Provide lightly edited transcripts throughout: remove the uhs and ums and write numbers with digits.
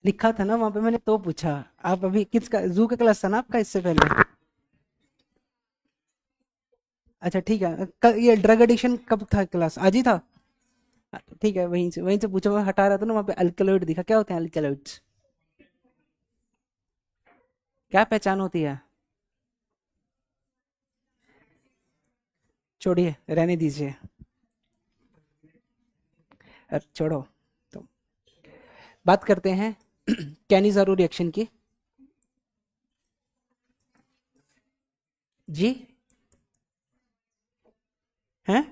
लिखा था ना वहां पे, मैंने तो पूछा। आप अभी किसका जू का क्लास था ना आपका इससे पहले? अच्छा ठीक है, ये ड्रग एडिक्शन कब था क्लास, आज ही था? ठीक है, वहीं से पूछा, मैं हटा रहा था ना, वहाँ पे अल्कलॉइड दिखा, क्या होते हैं अल्कलॉइड्स? क्या पहचान होती है? छोड़िए, रहने दीजिए। छोड़ो। तो बात करते हैं कैनिज़ारो रिएक्शन की। जी। हैं?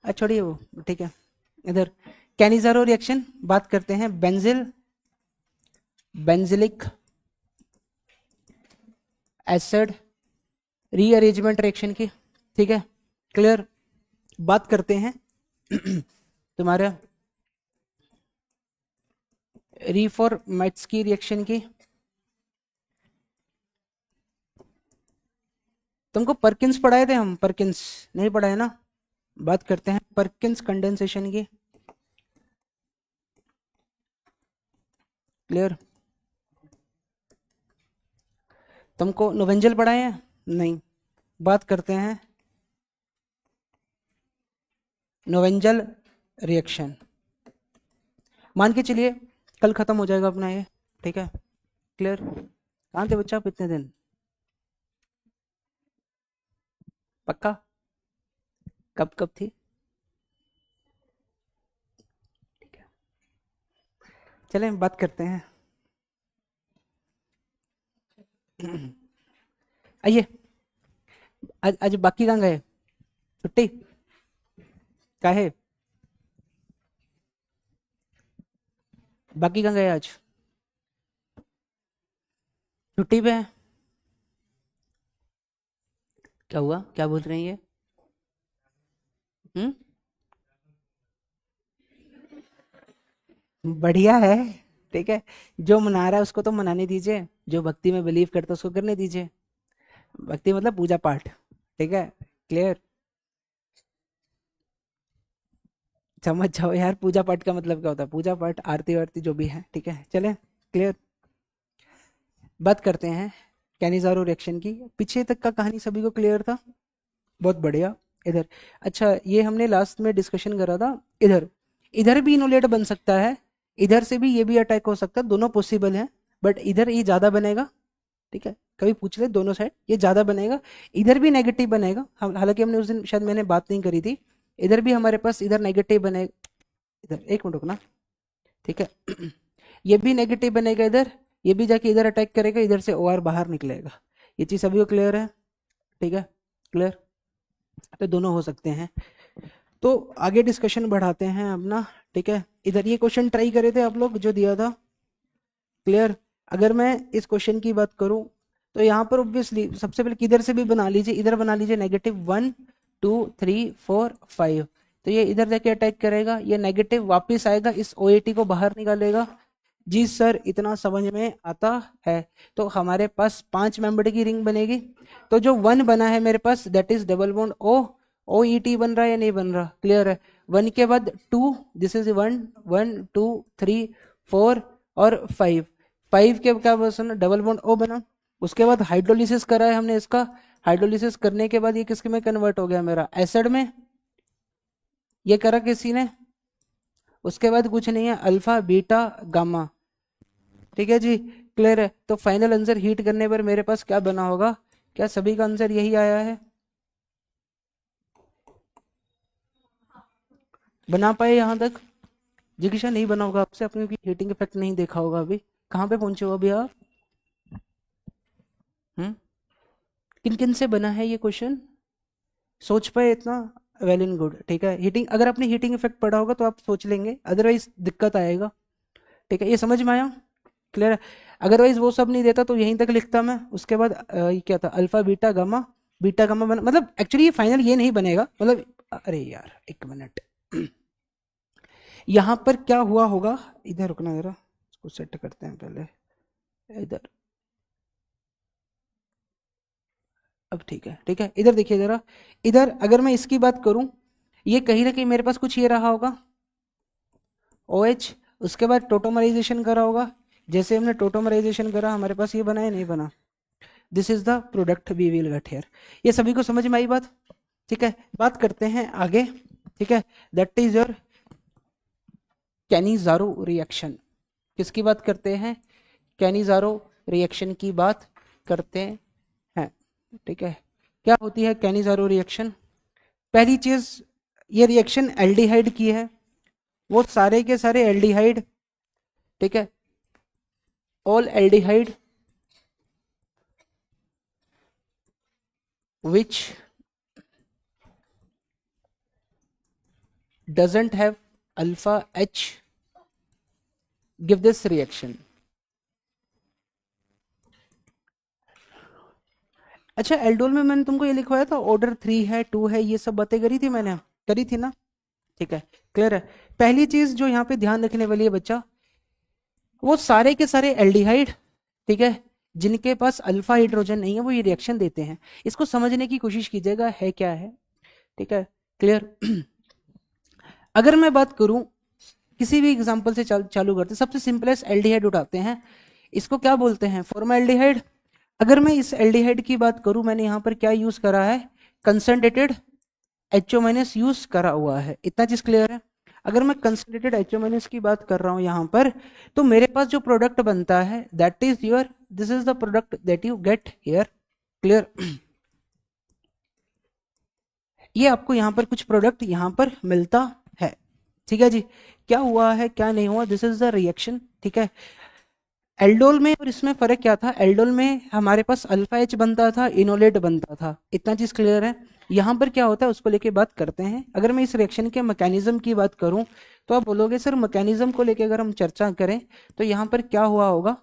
छोड़िए वो, ठीक है। इधर कैनिज़ारो रिएक्शन बात करते हैं, बेंजिलिक एसिड रीअरेंजमेंट रिएक्शन की। ठीक है, क्लियर। बात करते हैं तुम्हारा रीफॉर्मेट्स की रिएक्शन की। तुमको परकिंस पढ़ाए थे हम? परकिंस नहीं पढ़ाए ना? बात करते हैं परकिंस कंडेंसेशन की। क्लियर। तुमको नोवेंजल पढ़ाए हैं? नहीं। बात करते हैं नोवेंजल रिएक्शन। मान के चलिए कल खत्म हो जाएगा अपना ये। ठीक है, क्लियर। कहाँ थे बच्चा आप इतने दिन? पक्का? कब कब थी? ठीक है, चलें बात करते हैं। आइए। आज बाकी कहाँ गए? छुट्टी? काहे? बाकी कहाँ गए आज? छुट्टी पे है? क्या हुआ, क्या बोल रहे हैं ये? हम्म। बढ़िया है। ठीक है, जो मना रहा है उसको तो मनाने दीजिए, जो भक्ति में बिलीव करता है उसको करने दीजिए। भक्ति मतलब पूजा पाठ। ठीक है, क्लियर। समझ जाओ यार, पूजा पाठ का मतलब क्या होता है, पूजा पाठ आरती वारती जो भी है। ठीक है, चले, क्लियर। बात करते हैं कैनिज़ारो रिएक्शन की। पीछे तक का कहानी सभी को क्लियर था? बहुत बढ़िया। इधर, अच्छा ये हमने लास्ट में डिस्कशन करा था। इधर, इधर भी इनोलेट बन सकता है, इधर से भी ये भी अटैक हो सकता है, दोनों पॉसिबल है। बट इधर ये ज्यादा बनेगा। ठीक है, कभी पूछ ले दोनों साइड, ये ज्यादा बनेगा। इधर भी नेगेटिव बनेगा, हालांकि हमने उस दिन शायद मैंने बात नहीं करी थी। इधर भी हमारे पास इधर नेगेटिव बनेगा। इधर एक मिनट रुकना। ठीक है ये भी नेगेटिव बनेगा इधर, ये भी जाके इधर अटैक करेगा, इधर से ओआर बाहर निकलेगा। ये चीज सभी को क्लियर है? ठीक है, क्लियर। तो दोनों हो सकते हैं। तो आगे डिस्कशन बढ़ाते हैं अपना। ठीक है, इधर ये क्वेश्चन ट्राई करे थे आप लोग जो दिया था, क्लियर। अगर मैं इस क्वेश्चन की बात करूं तो यहाँ पर ऑब्वियसली सबसे पहले किधर से भी बना लीजिए, इधर बना लीजिए, -1 2 3 4 5। तो ये इधर जाके अटैक करेगा, ये नेगेटिव वापस आएगा, इस OAT को बाहर निकालेगा। जी सर, इतना समझ में आता है। तो हमारे पास 5 मेंबर की रिंग बनेगी। तो जो 1 बना है मेरे पास, that is double bond OET बन रहा है या नहीं बन रहा? क्लियर है। 1 के बाद 2, दिस इज 1 1 2 3 4 और 5। 5 के क्या बना? डबल बॉन्ड O बना। उसके बाद हाइड्रोलिसिस करा है हमने इसका। हाइड्रोलिसिस करने के बाद ये किसके में कन्वर्ट हो गया, मेरा एसिड में। ये करा किसी ने? उसके बाद कुछ नहीं है, अल्फा बीटा गामा। ठीक है जी, क्लियर है। तो फाइनल आंसर हीट करने पर मेरे पास क्या बना होगा? क्या सभी का आंसर यही आया है? बना पाए यहाँ तक? जिज्ञासा नहीं बना होगा आपसे अपने, क्योंकि हीटिंग इफेक्ट नहीं देखा होगा अभी। कहाँ पे पहुंचे हो अभी आप? किन किन से बना है ये क्वेश्चन? सोच पाए इतना? Well and good. ठीक है, हीटिंग, अगर आपने हीटिंग इफेक्ट पढ़ा होगा तो आप सोच लेंगे, अदरवाइज दिक्कत आएगा। ठीक है, ये समझ में आया? क्लियर है। अदरवाइज वो सब नहीं देता तो यहीं तक लिखता मैं। उसके बाद ये क्या था, alpha beta gamma. Beta gamma बना, मतलब एक्चुअली ये फाइनल ये नहीं बनेगा, मतलब अरे यार एक मिनट यहाँ पर क्या हुआ होगा, इधर रुकना जरा, इसको सेट करते हैं पहले। इधर, अब ठीक है, ठीक है, इधर देखिए जरा। इधर अगर मैं इसकी बात करूं, ये कहीं ना कहीं मेरे पास कुछ ये रहा होगा, OH। उसके बाद टोटोमराइजेशन करा होगा, जैसे हमने टोटोमराइजेशन करा हमारे पास ये बना या नहीं बना, this is the product we will get here. ये सभी को समझ में आई बात? ठीक है, बात करते हैं आगे। ठीक है, that is your Cannizzaro reaction. किसकी बात करते हैं? कैनिज़ारो रिएक्शन की बात करते हैं। ठीक है, क्या होती है कैनिज़ारो रिएक्शन? पहली चीज, ये रिएक्शन एल्डिहाइड की है, वो सारे के सारे एल्डिहाइड, ठीक है, all aldehyde which doesn't have alpha H give this reaction। अच्छा, एल्डोल में मैंने तुमको ये लिखवाया था, ऑर्डर 3 है, 2 है, ये सब बातें करी थी मैंने, करी थी ना? ठीक है, क्लियर है। पहली चीज जो यहाँ पे ध्यान रखने वाली है बच्चा, वो सारे के सारे एल्डिहाइड, ठीक है, जिनके पास अल्फा हाइड्रोजन नहीं है वो ये रिएक्शन देते हैं। इसको समझने की कोशिश कीजिएगा है क्या है। ठीक है, क्लियर। अगर मैं बात करूं, किसी भी एग्जांपल से चालू करते, सबसे सिंपलेस्ट एल्डिहाइड उठाते हैं, इसको क्या बोलते हैं? फॉर्मल्डिहाइड। अगर मैं इस एल्डिहाइड की बात करूं, मैंने यहाँ पर क्या यूज करा है? कंसंट्रेटेड HO- यूज करा हुआ है, इतना चीज क्लियर है। अगर मैं कंसंट्रेटेड HO- की बात कर रहा हूं यहाँ पर, तो मेरे पास जो प्रोडक्ट बनता है that is your, this is the product that you get here. Clear? ये आपको यहाँ पर कुछ प्रोडक्ट यहाँ पर मिलता है। ठीक है जी, क्या हुआ है क्या नहीं हुआ, दिस इज द रिएक्शन। ठीक है, एल्डोल में और इसमें फर्क क्या था? एल्डोल में हमारे पास अल्फा एच बनता था, इनोलेट बनता था, इतना चीज क्लियर है। यहाँ पर क्या होता है उसको लेके बात करते हैं। अगर मैं इस रिएक्शन के मैकेनिज्म की बात करूं, तो आप बोलोगे सर मैकेनिज्म को लेके अगर हम चर्चा करें तो यहाँ पर क्या हुआ होगा?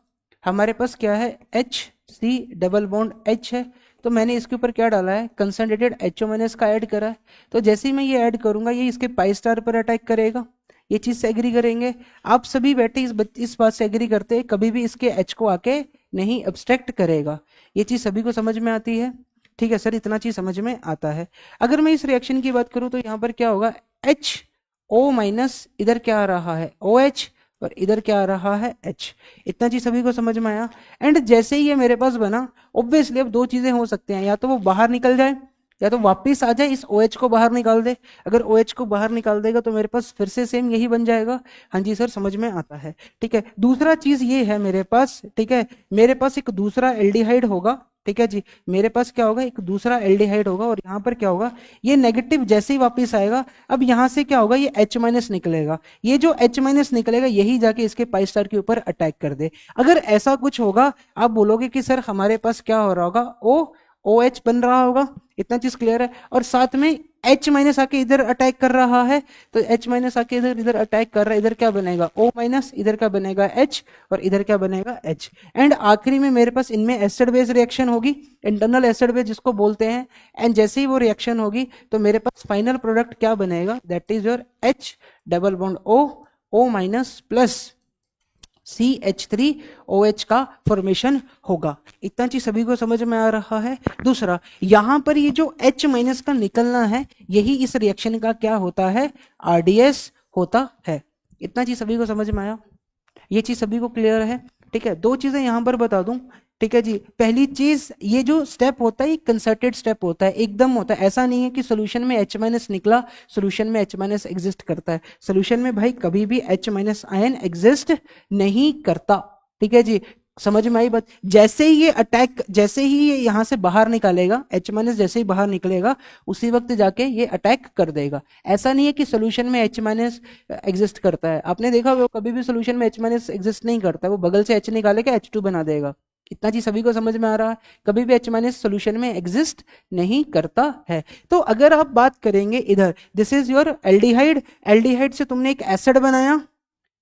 हमारे पास क्या है? HC डबल बॉन्ड H है, तो मैंने इसके ऊपर क्या डाला है? कंसंट्रेटेड HO- का ऐड करा है। तो जैसे ही मैं ये ऐड करूंगा, ये इसके पाई स्टार पर अटैक करेगा, ये चीज से एग्री करेंगे। आप सभी बैठे इस बात से एग्री करते हैं, कभी भी इसके H को आके नहीं अब्स्ट्रैक्ट करेगा। ये चीज सभी को समझ में आती है? ठीक है सर, इतना चीज समझ में आता है। अगर मैं इस रिएक्शन की बात करूं तो यहाँ पर क्या होगा? HO- इधर क्या आ रहा है? OH, और इधर क्या आ रहा है? H। इतना चीज सभी को समझ में आया? एंड जैसे ही ये मेरे पास बना, ऑब्वियसली अब दो चीजें हो सकते हैं, या तो वो बाहर निकल जाए या तो वापस आ जाए, इस OH को बाहर निकाल दे। अगर OH को बाहर निकाल देगा तो मेरे पास फिर से सेम यही बन जाएगा। हाँ जी सर, समझ में आता है। ठीक है, दूसरा चीज ये है मेरे पास, ठीक है, मेरे पास एक दूसरा एल्डिहाइड होगा। ठीक है जी, मेरे पास क्या होगा? एक दूसरा एल्डिहाइड होगा, और यहाँ पर क्या होगा? ये नेगेटिव जैसे ही वापस आएगा, अब यहाँ से क्या होगा? ये H- निकलेगा। ये जो H- निकलेगा यही जाके इसके पाई स्टार के ऊपर अटैक कर दे। अगर ऐसा कुछ होगा, आप बोलोगे कि सर हमारे पास क्या हो रहा होगा? OH बन रहा होगा, इतना चीज क्लियर है। और साथ में H- आके इधर अटैक कर रहा है, तो H- आके इधर इधर अटैक कर रहा है, इधर क्या बनेगा? O-, इधर क्या बनेगा? H, और इधर क्या बनेगा? H। एंड आखिरी में मेरे पास इनमें एसिड बेस रिएक्शन होगी, इंटरनल एसिड बेस जिसको बोलते हैं। एंड जैसे ही वो रिएक्शन होगी तो मेरे पास फाइनल प्रोडक्ट क्या बनेगा? That is your H double bond O- plus CH3OH का फॉर्मेशन होगा। इतना चीज सभी को समझ में आ रहा है? दूसरा, यहां पर ये जो H- का निकलना है, यही इस रिएक्शन का क्या होता है? RDS होता है। इतना चीज सभी को समझ में आया? ये चीज सभी को क्लियर है? ठीक है, दो चीजें यहां पर बता दूं। ठीक है जी, पहली चीज, ये जो स्टेप होता है ये कंसर्टेड स्टेप होता है, एकदम होता है। ऐसा नहीं है कि सोल्यूशन में H- निकला, सोल्यूशन में H- एग्जिस्ट करता है। सोल्यूशन में भाई कभी भी H- आयन एग्जिस्ट नहीं करता। ठीक है जी, समझ में आई बात? जैसे ही ये अटैक, जैसे ही ये यहां से बाहर निकालेगा, H- जैसे ही बाहर निकलेगा, उसी वक्त जाके ये अटैक कर देगा। ऐसा नहीं है कि सोल्यूशन में H- एग्जिस्ट करता है। आपने देखा वो कभी भी सोल्यूशन में H- एग्जिस्ट नहीं करता, वो बगल से H निकालेगा, H2 बना देगा। इतना चीज सभी को समझ में आ रहा है? कभी भी H- सोल्यूशन में एग्जिस्ट नहीं करता है। तो अगर आप बात करेंगे इधर, this is your aldehyde, aldehyde से तुमने एक एसिड बनाया।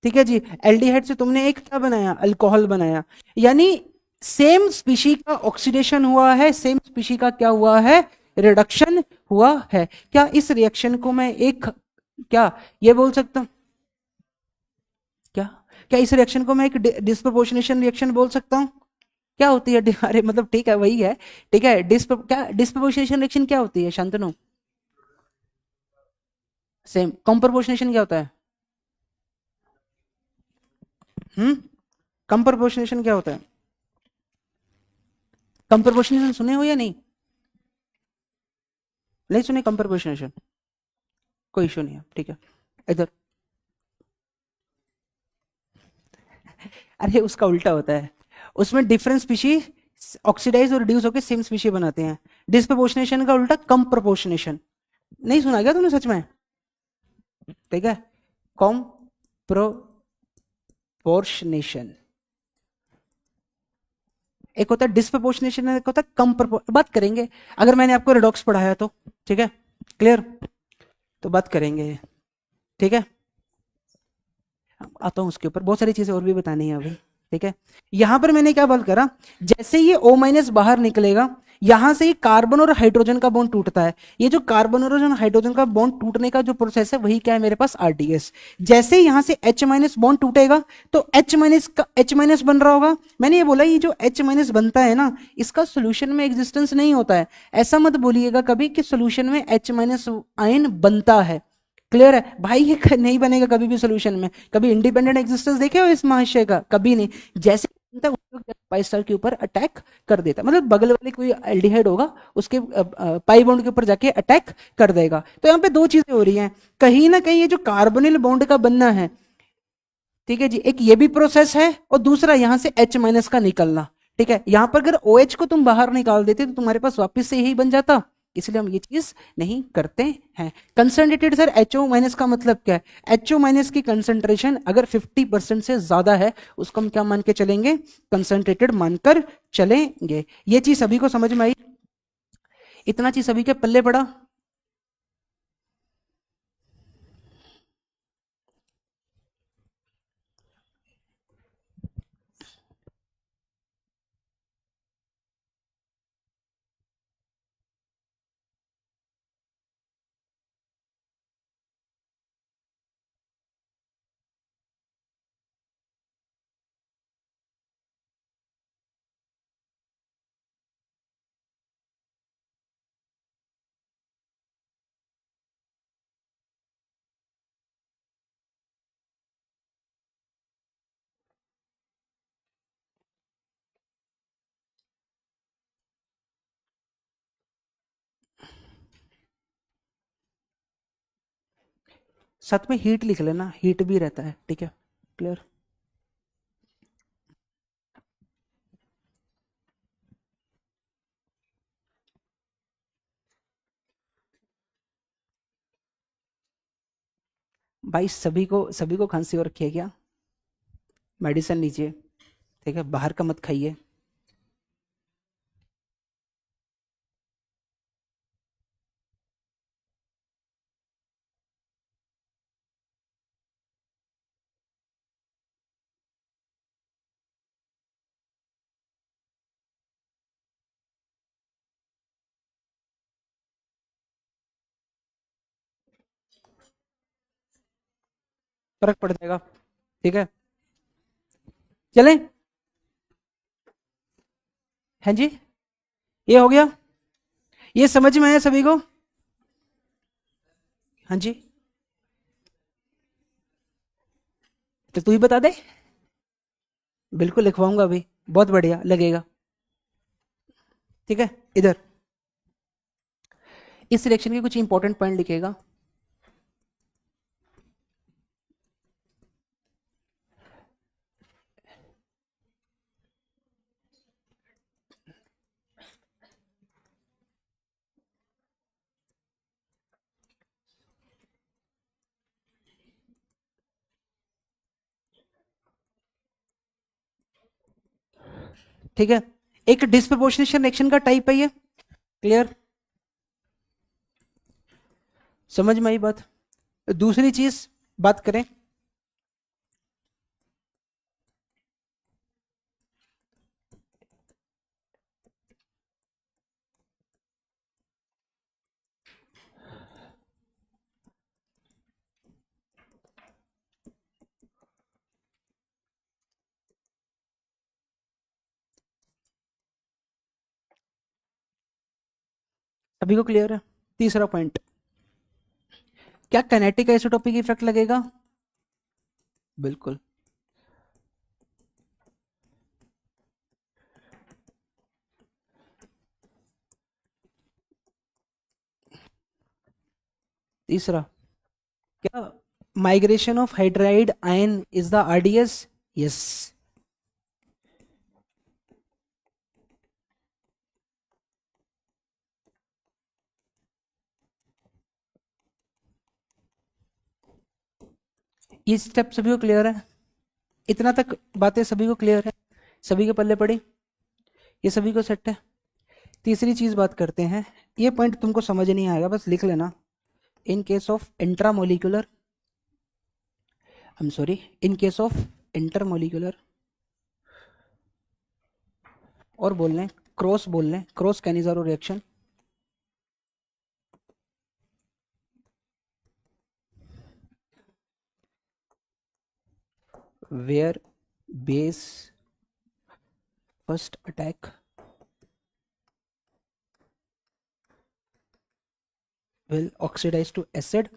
ठीक है जी, एल्डिहाइड से तुमने एक क्या बनाया? अल्कोहल बनाया। यानी सेम स्पीशी का ऑक्सीडेशन हुआ है, सेम स्पीशी का क्या हुआ है? रिडक्शन हुआ है। क्या इस रिएक्शन को मैं एक, क्या ये बोल सकता हूं? क्या क्या इस रिएक्शन को मैं एक डिस्प्रोपोर्शनेशन रिएक्शन बोल सकता हूं? क्या होती है? अरे मतलब ठीक है, वही है। ठीक है, क्या डिस्प्रोपोर्शनेशन रिएक्शन क्या होती है शांतनु? सेम। कॉम्प्रोपोर्शनेशन क्या होता है? कम प्रोपोर्शनेशन क्या होता है? कम प्रोपोर्शनेशन सुने हो या नहीं? नहीं सुने कम प्रोपोर्शनेशन? कोई इशू नहीं है, ठीक है। इधर, अरे उसका उल्टा होता है, उसमें डिफरेंट स्पीशीज ऑक्सीडाइज और रिड्यूस होकर सेम स्पीशीज बनाते हैं। डिस्प्रोपोर्शनेशन का उल्टा कम प्रोपोर्शनेशन। नहीं सुना क्या तुमने सच में? ठीक है, कम प्रोपोर्शनेशन एक होता है, डिस्प्रोपोर्शनेशन एक होता है कम बात करेंगे अगर मैंने आपको रेडॉक्स पढ़ाया तो, ठीक है, क्लियर, तो बात करेंगे, ठीक है। आता हूं उसके ऊपर, बहुत सारी चीजें और भी बतानी है अभी, ठीक है। यहां पर मैंने क्या बात करा, जैसे ये O माइनस बाहर निकलेगा, यहां से ये कार्बन और हाइड्रोजन का बॉन्ड टूटता है। ये जो कार्बन और हाइड्रोजन का बॉन्ड टूटने का जो प्रोसेस है वही क्या है मेरे पास, आरडीएस। जैसे यहां से H माइनस बॉन्ड टूटेगा तो H माइनस का H माइनस बन रहा होगा। मैंने ये बोला ये जो H माइनस बनता है ना, इसका सोल्यूशन में एग्जिस्टेंस नहीं होता है। ऐसा मत बोलिएगा कभी कि सोल्यूशन में H माइनस आयन बनता है। क्लियर है भाई, ये नहीं बनेगा कभी भी सोल्यूशन में। कभी इंडिपेंडेंट एग्जिस्टेंस देखे हो इस महाशय का? कभी नहीं। जैसे पाई स्टार के ऊपर अटैक कर देता, मतलब बगल वाले कोई एल्डिहाइड होगा उसके पाई बॉन्ड के ऊपर जाके अटैक कर देगा। तो यहाँ पे दो चीजें हो रही हैं, कहीं ना कहीं ये जो कार्बोनिल बॉन्ड का बनना है, ठीक है जी, एक ये भी प्रोसेस है और दूसरा यहां से H माइनस का निकलना, ठीक है। यहां पर अगर OH को तुम बाहर निकाल देते तो तुम्हारे पास वापस से यही बन जाता, इसलिए हम ये चीज नहीं करते हैं। कंसंट्रेटेड सर HO माइनस का मतलब क्या है? HO माइनस की कंसंट्रेशन अगर 50% से ज्यादा है उसको हम क्या मान के चलेंगे, कंसंट्रेटेड मानकर चलेंगे। ये चीज सभी को समझ में आई? इतना चीज सभी के पल्ले पड़ा? साथ में हीट लिख लेना, हीट भी रहता है, ठीक है, क्लियर। भाई सभी को खांसी हो रखी है क्या? मेडिसिन लीजिए, ठीक है, बाहर का मत खाइए। फर्क पड़ जाएगा, ठीक है। चलें? हैं जी, ये हो गया, ये समझ में आया सभी को? हाँ जी, तो तू ही बता दे। बिल्कुल लिखवाऊंगा अभी, बहुत बढ़िया लगेगा, ठीक है। इधर इस सिलेक्शन के कुछ इंपॉर्टेंट पॉइंट लिखेगा। ठीक है, एक डिस्प्रपोर्शनेशन रिएक्शन का टाइप है ये, क्लियर, समझ में आई बात? दूसरी चीज बात करें, सभी को क्लियर है? तीसरा पॉइंट, क्या काइनेटिक आइसोटोपिक इफेक्ट लगेगा? बिल्कुल। तीसरा क्या, migration of hydride ion is the RDS? Yes. ये स्टेप सभी को क्लियर है? इतना तक बातें सभी को क्लियर है? सभी के पल्ले पड़ी? ये सभी को सेट है? तीसरी चीज बात करते हैं, ये पॉइंट तुमको समझ नहीं आएगा, बस लिख लेना। In case of intramolecular, I am sorry, in case of intermolecular, और बोल लें क्रॉस, बोल लें cross Cannizzaro reaction, where base first attack will oxidize to acid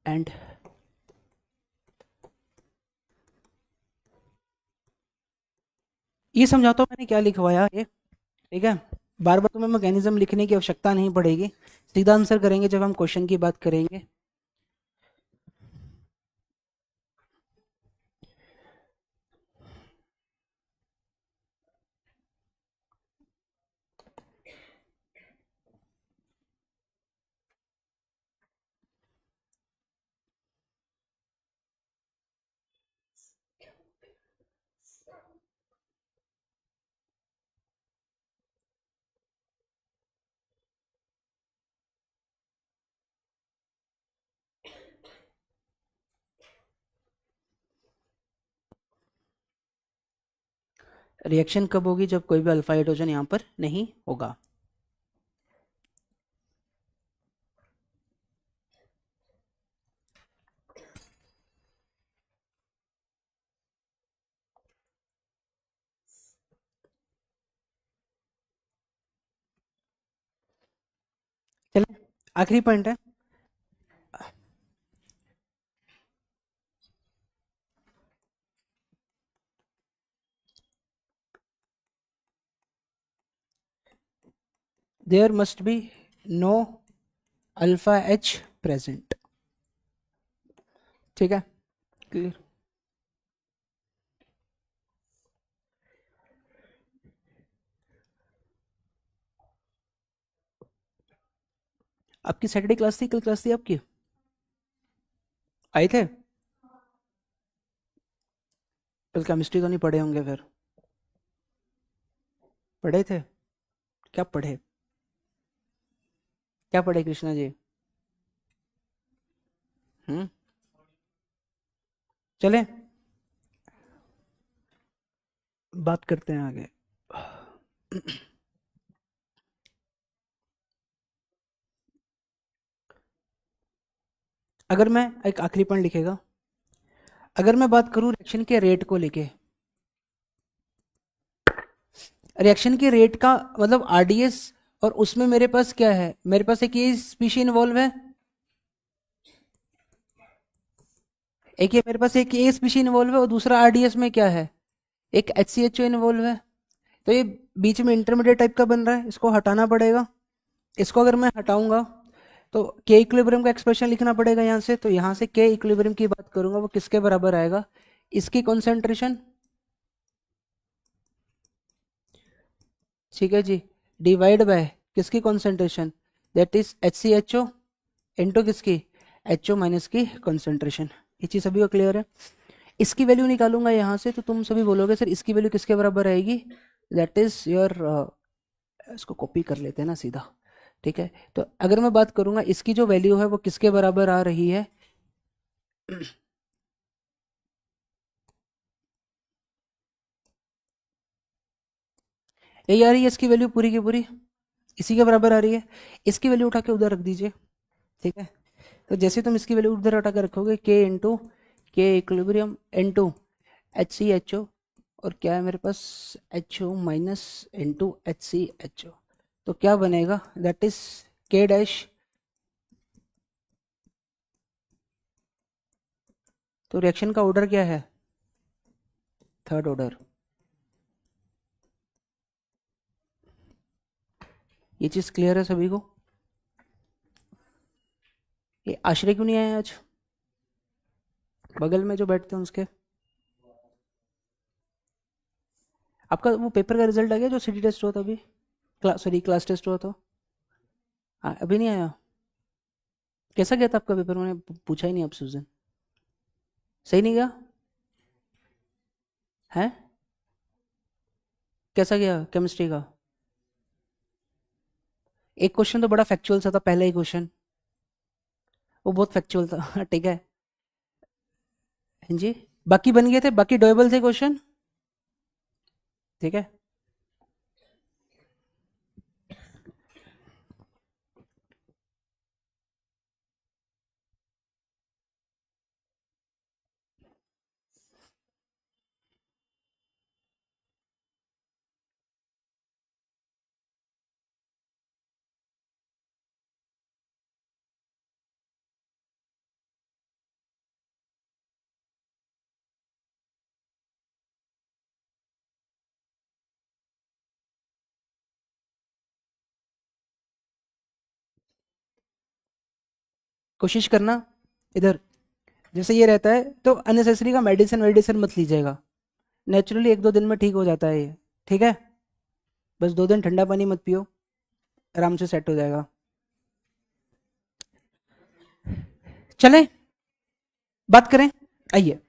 and ये समझाता हूँ मैंने क्या लिखवाया ये, ठीक है? बार बार तुम्हें मैकेनिज्म लिखने की आवश्यकता नहीं पड़ेगी, सीधा आंसर करेंगे जब हम क्वेश्चन की बात करेंगे। रिएक्शन कब होगी? जब कोई भी अल्फा हाइड्रोजन यहाँ पर नहीं होगा। चले आखिरी पॉइंट है, there must be no alpha H present, ठीक है? क्लियर? आपकी सैटरडे क्लास थी, कल क्लास थी आपकी? आए थे? कल केमिस्ट्री तो नहीं पढ़े होंगे फिर? पढ़े थे? क्या पढ़े? क्या पढ़े कृष्णा जी? चले बात करते हैं आगे। अगर मैं एक आखिरी पॉइंट लिखेगा, अगर मैं बात करूं रिएक्शन के रेट को लेके, रिएक्शन के रेट का मतलब आरडीएस, और उसमें मेरे पास क्या है, मेरे पास एक ये स्पीशी इन्वॉल्व है, एक ये मेरे पास एक ए स्पीशी इन्वॉल्व है, और दूसरा आरडीएस में क्या है, एक HCHO इन्वॉल्व है। तो ये बीच में इंटरमीडिएट टाइप का बन रहा है, इसको हटाना पड़ेगा। इसको अगर मैं हटाऊंगा तो के इक्विलिब्रियम का एक्सप्रेशन लिखना पड़ेगा यहाँ से, तो यहाँ से के इक्विलिब्रियम की बात करूंगा, वो किसके बराबर आएगा, इसकी कॉन्सेंट्रेशन, ठीक है जी, डिवाइड बाय किसकी concentration, that is HCHO into किसकी, HO माइनस की कॉन्सेंट्रेशन। ये चीज सभी को क्लियर है? इसकी वैल्यू निकालूंगा यहाँ से, तो तुम सभी बोलोगे सर इसकी वैल्यू किसके बराबर आएगी, दैट इज योर, इसको कॉपी कर लेते हैं ना सीधा, ठीक है? तो अगर मैं बात करूंगा इसकी जो वैल्यू है वो किसके बराबर आ रही है, ये आ रही है इसकी वैल्यू पूरी की पूरी, इसी के बराबर आ रही है। इसकी वैल्यू उठा के उधर रख दीजिए, ठीक है? तो जैसे तुम इसकी वैल्यू उधर उठा के रखोगे, के इंटू के इक्विलिब्रियम इंटू HCHO, और क्या है मेरे पास, HO माइनस इंटू HCHO, तो क्या बनेगा, दैट इज के डैश। तो रिएक्शन का ऑर्डर क्या है, थर्ड ऑर्डर। ये चीज़ क्लियर है सभी को? ये आश्रय क्यों नहीं आया आज? बगल में जो बैठते हैं उसके। आपका वो पेपर का रिजल्ट आ गया जो सिटी टेस्ट हुआ था अभी? सॉरी क्लास टेस्ट हुआ था। अभी नहीं आया? कैसा गया था आपका पेपर? मैंने पूछा ही नहीं आपसे उस दिन। सही नहीं गया है? कैसा गया केमिस्ट्री का? एक क्वेश्चन तो बड़ा फैक्चुअल सा था, पहला ही क्वेश्चन। वो बहुत फैक्चुअल था ठीक है। हाँ जी। बाकी बन गए थे, बाकी डोएबल थे क्वेश्चन। ठीक है। कोशिश करना इधर, जैसे ये रहता है तो अननेसेसरी का मेडिसिन वेडिसिन मत लीजिएगा। नेचुरली एक दो दिन में ठीक हो जाता है ये। ठीक है। बस 2 दिन ठंडा पानी मत पियो, आराम से सेट हो जाएगा। चलें बात करें, आइए।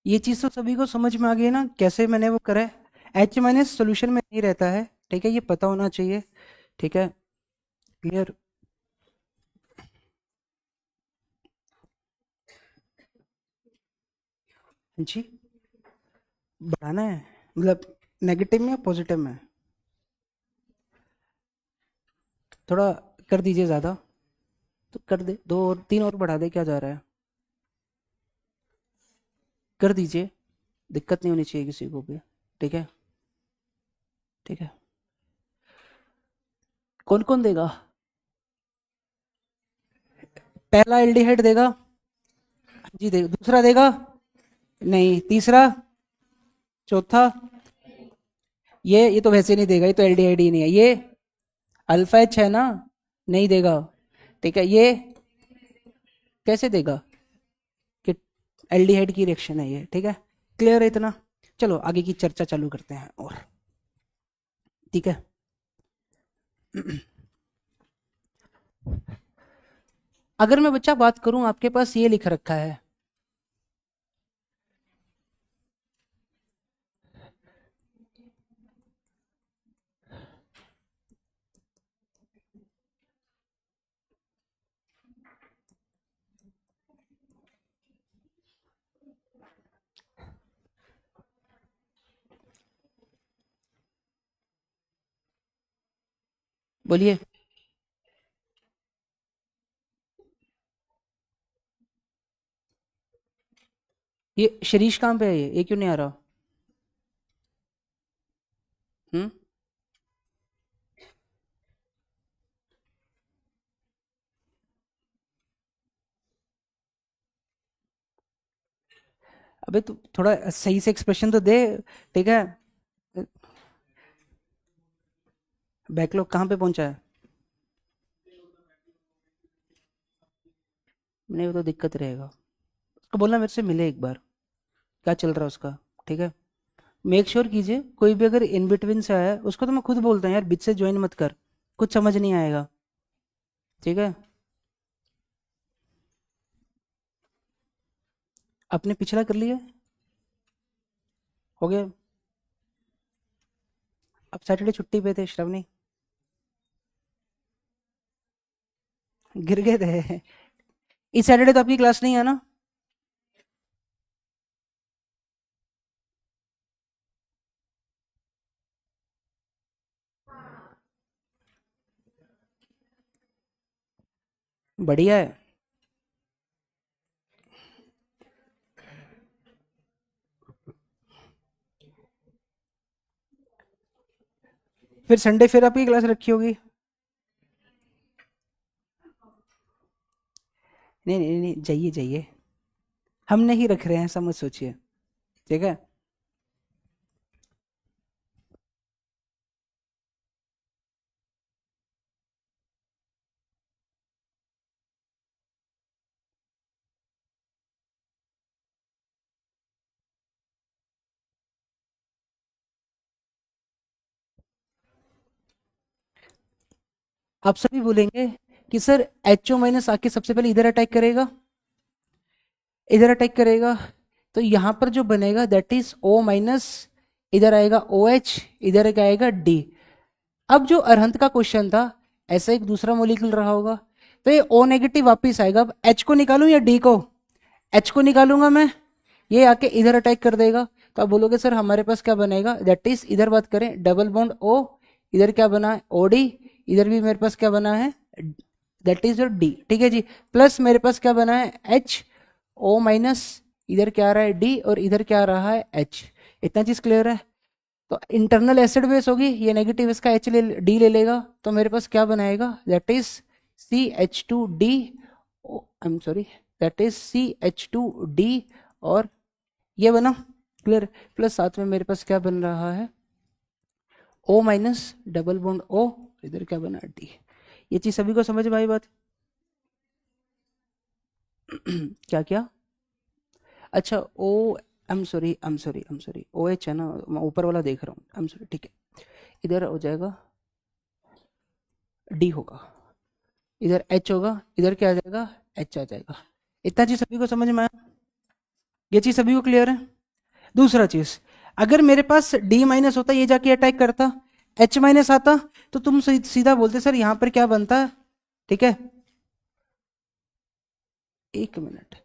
ये चीज़ तो सभी को समझ में आ गई है ना, कैसे मैंने वो करा है। एच माइनस सोल्यूशन में नहीं रहता है, ठीक है, ये पता होना चाहिए। ठीक है, क्लियर। जी, बढ़ाना है मतलब नेगेटिव में या पॉजिटिव में? थोड़ा कर दीजिए ज़्यादा। तो कर दे, दो और तीन और बढ़ा दे, क्या जा रहा है? कर दीजिए, दिक्कत नहीं होनी चाहिए किसी को भी। ठीक है। ठीक है। कौन कौन देगा? पहला एल्डिहाइड देगा। जी दे, दूसरा देगा? नहीं, तीसरा? चौथा? ये तो वैसे नहीं देगा, ये तो एल्डिहाइड ही नहीं है ये। अल्फा एच है ना, नहीं देगा। ठीक है, ये कैसे देगा कि एल्डिहाइड की रिएक्शन है ये? ठीक है, क्लियर है इतना? चलो आगे की चर्चा चालू करते हैं और। ठीक है। अगर मैं बच्चा बात करूं, आपके पास ये लिख रखा है। बोलिए। ये शरीश कहाँ पे है? ये क्यों नहीं आ रहा? हम्म। अबे तू थोड़ा सही से एक्सप्रेशन तो दे। ठीक है। बैकलॉग कहाँ पे पहुंचा है? नहीं वो तो दिक्कत रहेगा, उसको बोलना मेरे से मिले एक बार, क्या चल रहा है उसका, ठीक है। मेक श्योर कीजिए कोई भी अगर इन बिटवीन से आया है, उसको तो मैं खुद बोलता हूँ यार बीच से ज्वाइन मत कर, कुछ समझ नहीं आएगा, ठीक है। आपने पिछला कर लिया, हो गया। अब सैटरडे छुट्टी पे थे श्रावणी, गिर गए थे। इस सैटरडे तो आपकी क्लास नहीं है ना? बढ़िया है। फिर संडे फिर आपकी क्लास रखी होगी? नहीं नहीं नहीं, जाइए जाइए, हम नहीं रख रहे हैं, ऐसा मत सोचिए, ठीक है। आप सभी बोलेंगे कि सर एच ओ माइनस आके सबसे पहले इधर अटैक करेगा, इधर अटैक करेगा, तो यहाँ पर जो बनेगा दैट इज ओ माइनस, इधर आएगा ओ एच, इधर एक आएगा डी। अब जो अरहंत का क्वेश्चन था, ऐसा एक दूसरा मोलिक्यूल रहा होगा, तो ये ओ नेगेटिव वापिस आएगा। अब एच को निकालूं या डी को? एच को निकालूंगा मैं, ये आके इधर अटैक कर देगा, तो आप बोलोगे सर हमारे पास क्या बनेगा, दैट इज इधर बात करें डबल बॉन्ड ओ, इधर क्या बना है ओ डी, इधर भी मेरे पास क्या बना है दैट इज योर डी, ठीक है जी। प्लस मेरे पास क्या बना है एच ओ माइनस, इधर क्या आ रहा है डी और इधर क्या आ रहा है एच। इतना चीज क्लियर है? तो इंटरनल एसिड बेस होगी, ये नेगेटिव इसका एच ले डी ले लेगा, तो मेरे पास क्या बनाएगा that is C H two D, I am sorry, that is C H two D, और ये बना क्लियर। प्लस साथ में मेरे पास क्या बन रहा है O minus double bond O, इधर क्या बना डी। ये चीज सभी को समझ में आई बात? क्या क्या? अच्छा O, I am sorry O H है ना, मैं ऊपर वाला देख रहा हूँ, आई एम सॉरी, ठीक है। इधर हो जाएगा डी होगा, इधर एच होगा, इधर क्या आ जाएगा एच आ जाएगा। इतना चीज सभी को समझ में आया? ये चीज सभी को क्लियर है? दूसरा चीज, अगर मेरे पास डी माइनस होता, ये जाके अटैक करता, एच माइनस आता, तो तुम सीधा बोलते सर यहाँ पर क्या बनता है, ठीक है। एक मिनट,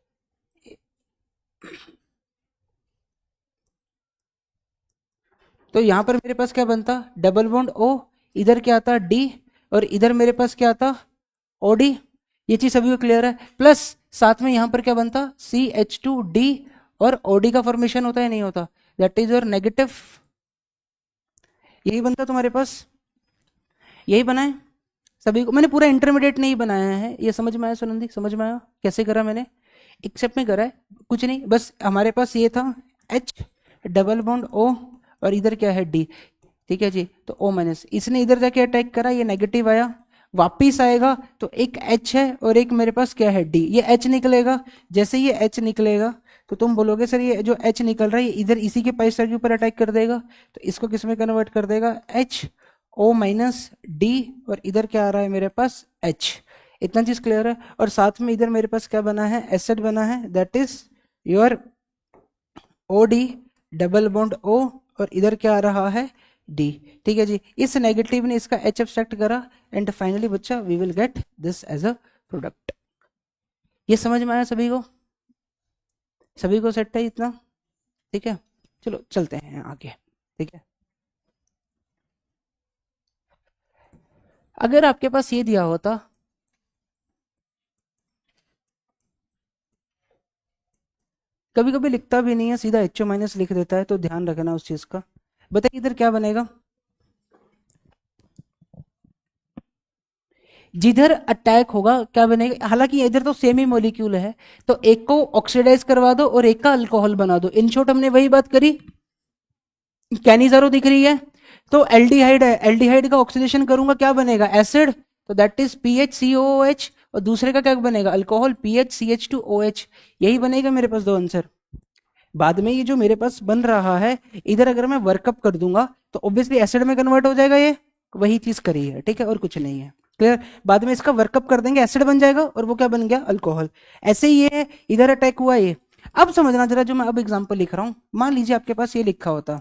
तो यहाँ पर मेरे पास क्या बनता डबल बॉन्ड ओ, इधर क्या आता डी, और इधर मेरे पास क्या आता ओ डी। ये चीज सभी को क्लियर है? प्लस साथ में यहाँ पर क्या बनता सी एच टू डी, और ओडी का फॉर्मेशन होता है नहीं होता, दैट इज योर नेगेटिव, यही बनता तुम्हारे पास, यही बनाए सभी को। मैंने पूरा इंटरमीडिएट नहीं बनाया है, ये समझ में आया सुनंदी, समझ में आया कैसे करा मैंने? एक्सेप्ट में करा है, कुछ नहीं, बस हमारे पास ये था एच डबल बॉन्ड ओ, और इधर क्या है डी, ठीक है जी। तो ओ माइनस, इसने इधर जाके अटैक करा, ये नेगेटिव आया, वापिस आएगा, तो एक एच है और एक मेरे पास क्या है डी, ये एच निकलेगा। जैसे ये एच निकलेगा तो तुम बोलोगे सर ये जो एच निकल रहा है इधर इसी के पाइस्टर के ऊपर अटैक कर देगा, तो इसको किस में कन्वर्ट कर देगा एच ओ माइनस डी, और इधर क्या आ रहा है मेरे पास एच। इतना चीज क्लियर है? और साथ में इधर मेरे पास क्या बना है एसिड बना है, that is your O D double bond O, और इधर क्या आ रहा है डी, ठीक है जी। इस नेगेटिव ने इसका एच एब्स्ट्रैक्ट करा, एंड फाइनली बच्चा we will get this as a product. ये समझ में आया सभी को? सभी को सेट है इतना? ठीक है, चलो चलते हैं आगे, ठीक है। अगर आपके पास ये दिया होता, कभी कभी लिखता भी नहीं है, सीधा एच ओ माइनस लिख देता है, तो ध्यान रखना उस चीज का। बताइए इधर क्या बनेगा, जिधर अटैक होगा क्या बनेगा, हालांकि इधर तो सेम ही मॉलिक्यूल है, तो एक को ऑक्सीडाइज करवा दो और एक का अल्कोहल बना दो, इन शॉर्ट हमने वही बात करी। कैनिजारो दिख रही है, तो एल्डिहाइड है, एल्डिहाइड का ऑक्सीडेशन करूंगा क्या बनेगा, एसिड, तो दैट इज PHCOOH, और दूसरे का क्या बनेगा, अल्कोहल, PHCH2OH। यही बनेगा मेरे पास दो आंसर। बाद में ये जो मेरे पास बन रहा है, इधर अगर मैं वर्कअप कर दूंगा तो ऑब्वियसली एसिड में कन्वर्ट हो जाएगा, ये वही चीज करी है, ठीक है, और कुछ नहीं है। क्लियर। बाद में इसका वर्कअप कर देंगे, एसिड बन जाएगा, और वो क्या बन गया, अल्कोहल। ऐसे ही ये है, इधर अटैक हुआ ये। अब समझना जरा, जो मैं अब एग्जांपल लिख रहा हूं, मान लीजिए आपके पास ये लिखा होता,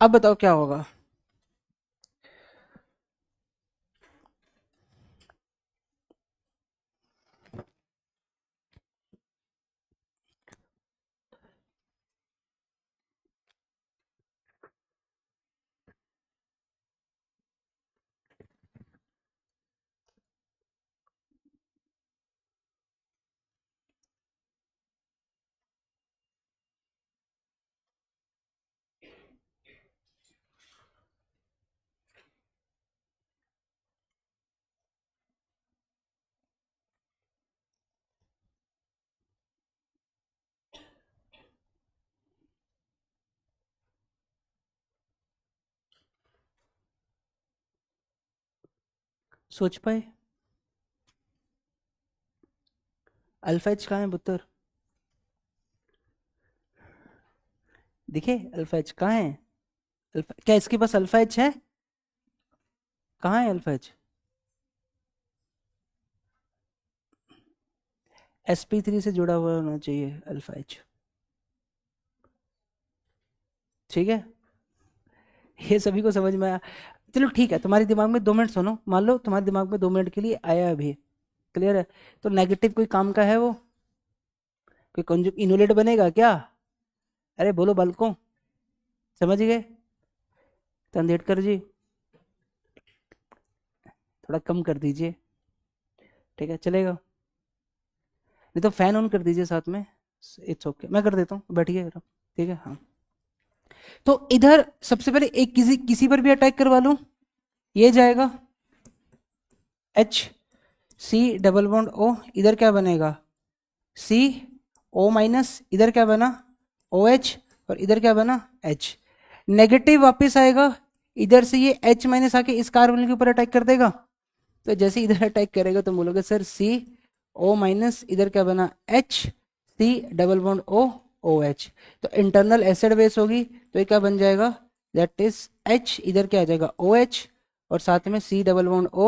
अब बताओ क्या होगा। सोच पाए, अल्फा एच कहाँ है पुत्र, दिखे अल्फा एच कहाँ है, अल्फा क्या इसके पास अल्फा एच है, कहाँ है अल्फा एच, sp3 से जुड़ा हुआ होना चाहिए अल्फा एच, ठीक है। ये सभी को समझ में आया। चलो ठीक है, तुम्हारे दिमाग में 2 मिनट सुनो, मान लो तुम्हारे दिमाग में 2 मिनट के लिए आया अभी, क्लियर है। तो नेगेटिव कोई काम का है वो, कोई कंजुग इनोलेट बनेगा क्या, अरे बोलो बालकों, समझ गए, तंदेड़कर जी, थोड़ा कम कर दीजिए, ठीक है, चलेगा। नहीं तो फैन ऑन कर दीजिए साथ में, इट्स ओके, मैं कर देता हूँ, बैठिए जरा, ठीक है, हाँ। तो इधर सबसे पहले एक किसी किसी पर भी अटैक करवा लूं, ये जाएगा H, C double bond O, इधर क्या बनेगा, CO-, इधर क्या बना, OH, और इधर क्या बना, H। नेगेटिव वापस आएगा, इधर से ये H- आके इस कार्बन के ऊपर अटैक कर देगा। तो जैसे इधर अटैक करेगा तो बोलोगे सर CO-, इधर क्या बना, H, C double bond O OH। तो इंटरनल एसिड बेस होगी, तो ये क्या बन जाएगा, दैट इज H, इधर क्या आ जाएगा, OH, और साथ में C डबल बॉन्ड O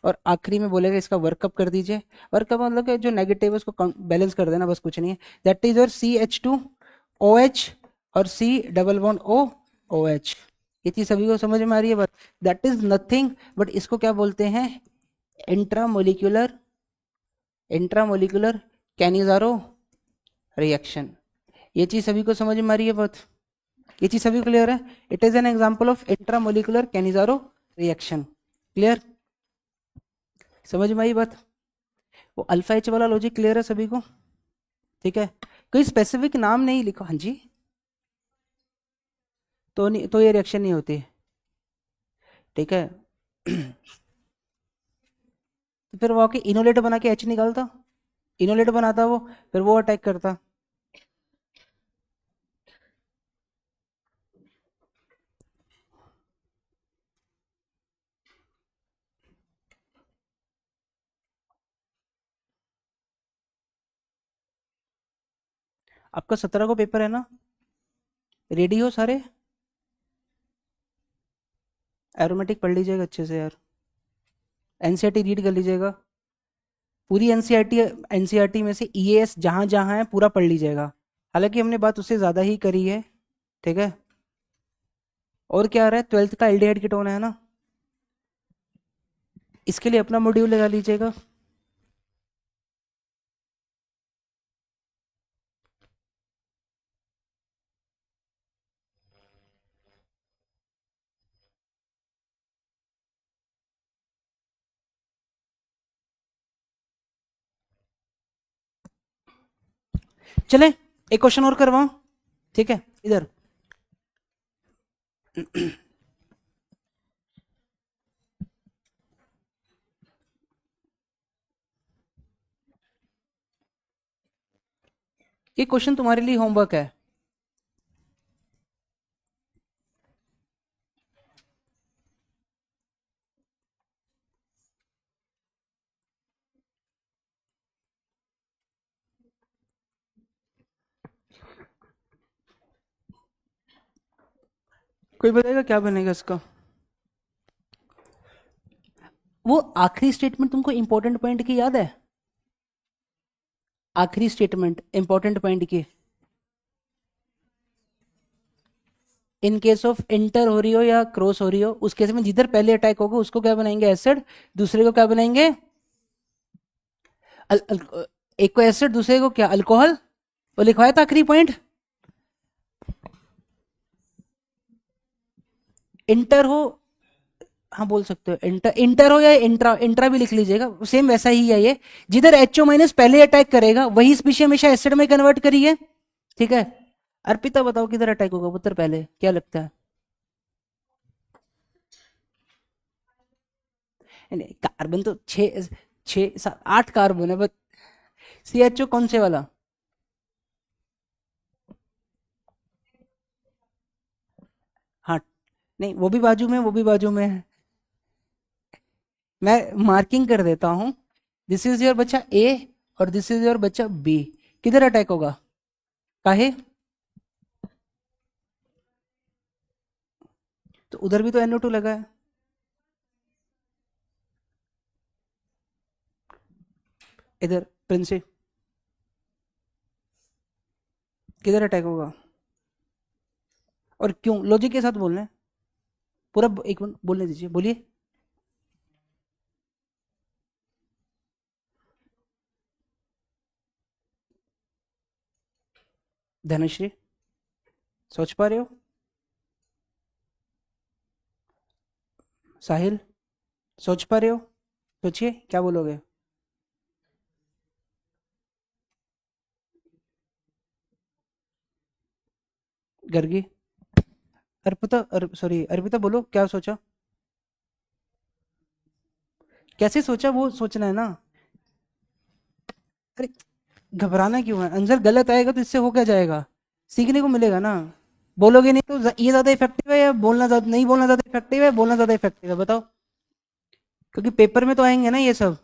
और आखिरी में बोलेगा इसका वर्कअप कर दीजिए। वर्कअप मतलब कि जो नेगेटिव है उसको बैलेंस कर देना, बस कुछ नहीं है। दैट इज योर CH2OH और C double bond O OH। ये चीज सभी को समझ में आ रही है बात, दैट इज नथिंग बट इसको क्या बोलते हैं, इंट्रामोलिकुलर इंट्रामोलिकुलर कैनिजारो रिएक्शन। ये चीज सभी को समझ में आ रही है बात, ये चीज सभी क्लियर है। It is an example of intramolecular Cannizzaro reaction, clear, समझ में आई बात। वो अल्फा एच वाला लॉजिक क्लियर है सभी को, ठीक है। कोई स्पेसिफिक नाम नहीं लिखा, हाँ जी, तो नहीं, तो ये रिएक्शन नहीं होती, ठीक है। तो फिर वो आके इनोलेट बना के एच निकालता, इनोलेट बनाता वो, फिर वो अटैक करता। आपका 17 को पेपर है ना, रेडी हो सारे, एरोमेटिक पढ़ लीजिएगा अच्छे से यार, एनसीईआरटी रीड कर लीजिएगा, पूरी एनसीईआरटी में से ईएएस जहां जहां है पूरा पढ़ लीजिएगा। हालांकि हमने बात उससे ज्यादा ही करी है, ठीक है। और क्या आ रहा है, 12th का एल्डिहाइड कीटोन है ना, इसके लिए अपना मॉड्यूल लगा लीजिएगा। चले एक क्वेश्चन और करवाऊं, ठीक है, इधर। ये क्वेश्चन तुम्हारे लिए होमवर्क है। कोई बताएगा क्या बनेगा इसका? वो आखिरी स्टेटमेंट तुमको इंपॉर्टेंट पॉइंट की याद है? आखिरी स्टेटमेंट इंपॉर्टेंट पॉइंट की, इन केस ऑफ इंटर हो रही हो या क्रॉस हो रही हो, उस केस में जिधर पहले अटैक होगा उसको क्या बनाएंगे? एसिड। दूसरे को क्या बनाएंगे? एक को एसिड, दूसरे को क्या? अल्कोहल। वो लिखवाया था आखिरी पॉइंट। इंटर हो, हाँ बोल सकते हो इंटर, इंटर हो या इंट्रा, इंट्रा भी लिख लीजिएगा, सेम वैसा ही है ये। जिधर HO माइनस पहले अटैक करेगा वही स्पीशीज हमेशा एसिड में कन्वर्ट करिए, ठीक है। अर्पिता बताओ किधर अटैक होगा पुत्र पहले, क्या लगता है? नहीं, कार्बन तो 6 7 8 कार्बन है, बस CHO कौन से वाला? हाँ, नहीं वो भी बाजू में, वो भी बाजू में है। मैं मार्किंग कर देता हूं, दिस इज योर बच्चा A और दिस इज योर बच्चा B। किधर अटैक होगा? काहे? तो उधर भी तो NO2 लगा है। इधर प्रिंसिप किधर अटैक होगा? और क्यों? लॉजिक के साथ बोलना है पूरा, एक मिनट बोलने दीजिए, बोलिए। धनुश्री सोच पा रहे हो? साहिल सोच पा रहे हो? सोचिए क्या बोलोगे। गर्गी, अर्पिता, सॉरी अर्पिता बोलो क्या सोचा? कैसे सोचा वो सोचना है ना। अरे घबराना क्यों है? आंसर गलत आएगा तो इससे हो क्या जाएगा? सीखने को मिलेगा ना। बोलोगे नहीं तो ये ज्यादा इफेक्टिव है या बोलना ज्यादा, नहीं बोलना ज्यादा इफेक्टिव है, बोलना ज्यादा इफेक्टिव है, बताओ? क्योंकि पेपर में तो आएंगे ना ये सब।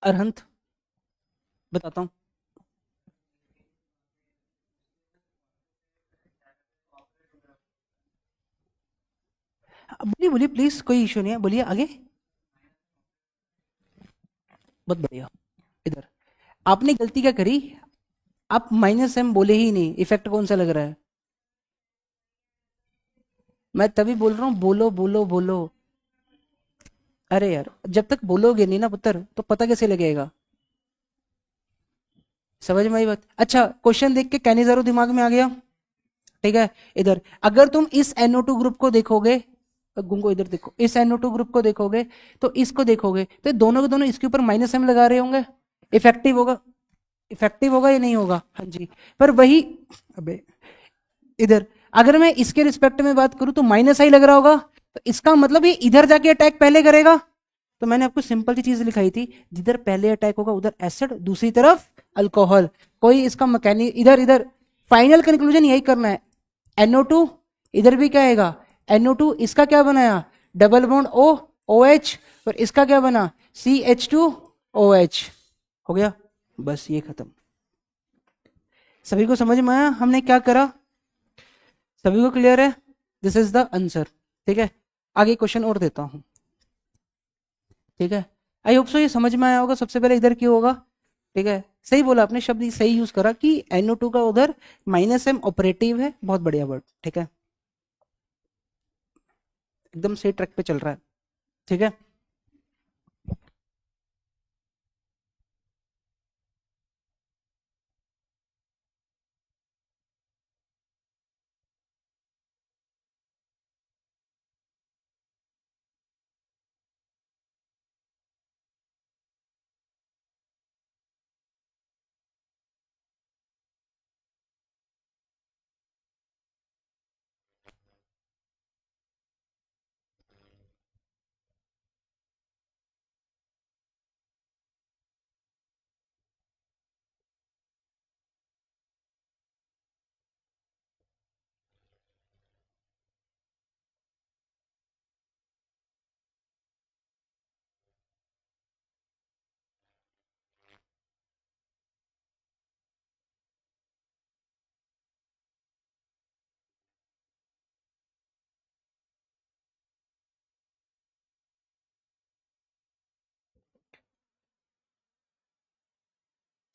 अरहंत बताता हूँ। बोलिए बोलिए प्लीज, कोई इशू नहीं है, बोलिए आगे। बहुत बढ़िया। इधर आपने गलती क्या करी, आप -M बोले ही नहीं, इफेक्ट कौन सा लग रहा है? मैं तभी बोल रहा हूँ बोलो बोलो बोलो। अरे यार जब तक बोलोगे नहीं ना पुत्र तो पता कैसे लगेगा? समझ में आई बात? अच्छा क्वेश्चन देख के कैनिजारो दिमाग में आ गया, ठीक है। इधर अगर तुम इस NO2 ग्रुप को देखोगे, गुंगो इधर देखो, इस NO2 ग्रुप को देखोगे तो इसको देखोगे तो दोनों के दोनों इसके ऊपर -M लगा रहे होंगे। इफेक्टिव होगा, इफेक्टिव होगा या नहीं होगा? हाँ जी। पर वही, अबे इधर अगर मैं इसके रिस्पेक्ट में बात करूं तो -I लग रहा होगा, तो इसका मतलब ये इधर जाके अटैक पहले करेगा। तो मैंने आपको सिंपल सी चीज लिखाई थी, जिधर पहले अटैक होगा उधर एसिड, दूसरी तरफ अल्कोहल। कोई इसका मैकेनिक, इधर इधर फाइनल कंक्लूजन यही करना है। NO2 इधर भी क्या आएगा? NO2 इसका क्या बनाया? डबल बॉन्ड O OH, और इसका क्या बना? CH2OH। हो गया, बस ये खत्म। सभी को समझ में आया हमने क्या करा? सभी को क्लियर है? दिस इज द आंसर, ठीक है। आगे क्वेश्चन और देता हूं, ठीक है। आई होप सो ये समझ में आया होगा। सबसे पहले इधर क्यों होगा, ठीक है। सही बोला आपने, शब्द सही यूज करा कि NO2 का उधर -M ऑपरेटिव है, बहुत बढ़िया वर्ड, ठीक है। एकदम सही ट्रैक पे चल रहा है, ठीक है।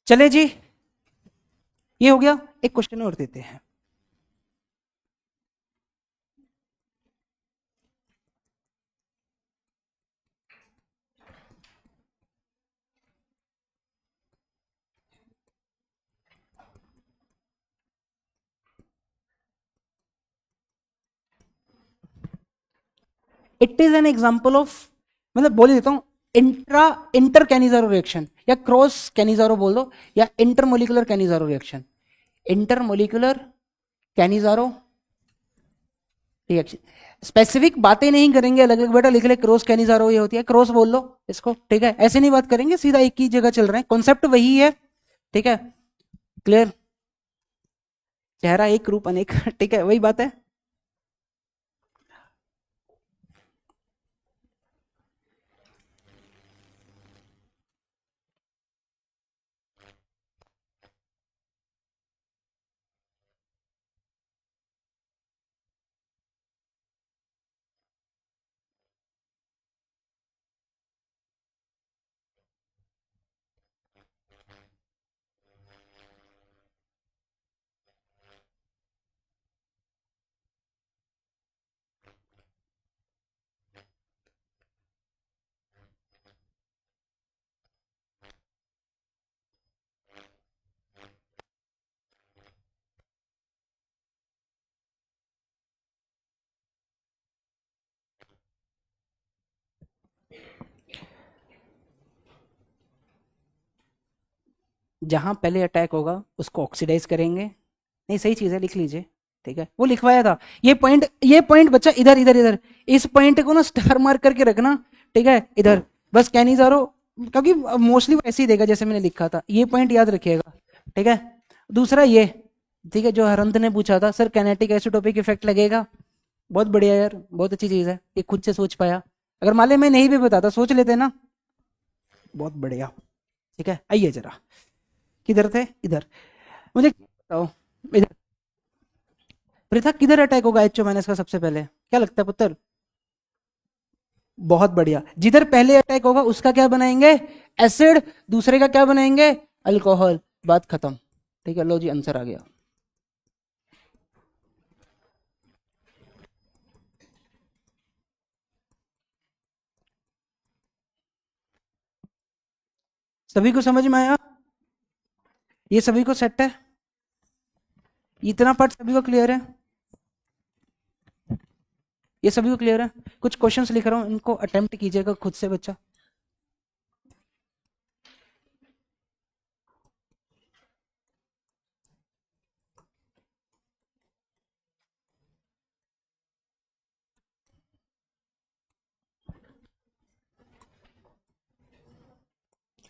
चले जी, ये हो गया। एक क्वेश्चन और देते हैं। It is an example of, मतलब बोल ही देता हूं, इंट्रा इंटर कैनिजारो रिएक्शन या क्रॉस कैनिजारो बोल दो, या intermolecular Cannizzaro reaction. Intermolecular Cannizzaro reaction, specific बातें नहीं करेंगे, अलग अलग बेटा लिख ले, क्रॉस कैनिजारो ये होती है, क्रॉस बोल लो इसको, ठीक है। ऐसे नहीं बात करेंगे, सीधा एक ही जगह चल रहे हैं, कॉन्सेप्ट वही है, ठीक है। क्लियर, चेहरा एक रूप अनेक ठीक है, वही बात है। जहां पहले अटैक होगा उसको ऑक्सीडाइज करेंगे, नहीं सही चीज है, लिख लीजिए, ठीक है। वो लिखवाया था, ये पॉइंट बच्चा इधर इधर इधर, इस पॉइंट को ना स्टार मार्क करके रखना, ठीक है, इधर बस कैनिजारो, क्योंकि मोस्टली वो ऐसे ही देगा जैसे मैंने लिखा था, ये पॉइंट याद रखिएगा, ठीक है। दूसरा ये, ठीक है, जो हरंत ने पूछा था, सर कैनेटिक आइसोटोपिक इफेक्ट लगेगा, बहुत बढ़िया यार, बहुत अच्छी चीज है, ये खुद से सोच पाया, अगर मान ले मैं नहीं भी बताता, सोच लेते ना, बहुत बढ़िया, ठीक है। आइए जरा, किधर थे, इधर, मुझे बताओ, इधर पृथक किधर अटैक होगा एच माइनस का सबसे पहले, क्या लगता है पुत्र? बहुत बढ़िया, जिधर पहले अटैक होगा उसका क्या बनाएंगे, एसिड, दूसरे का क्या बनाएंगे, अल्कोहल, बात खत्म, ठीक है। लो जी, आंसर आ गया। सभी को समझ में आया, ये सभी को सेट है, इतना पार्ट सभी को क्लियर है, ये सभी को क्लियर है। कुछ क्वेश्चंस लिख रहा हूं, इनको अटेम्प्ट कीजिएगा खुद से बच्चा।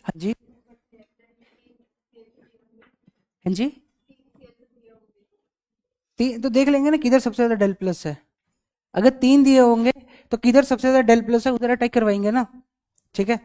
हाँ जी, हाँ जी, तो देख लेंगे ना किधर सबसे ज्यादा डेल प्लस है, अगर तीन दिए होंगे तो किधर सबसे ज्यादा डेल प्लस है उधर अटैक करवाएंगे ना, ठीक है।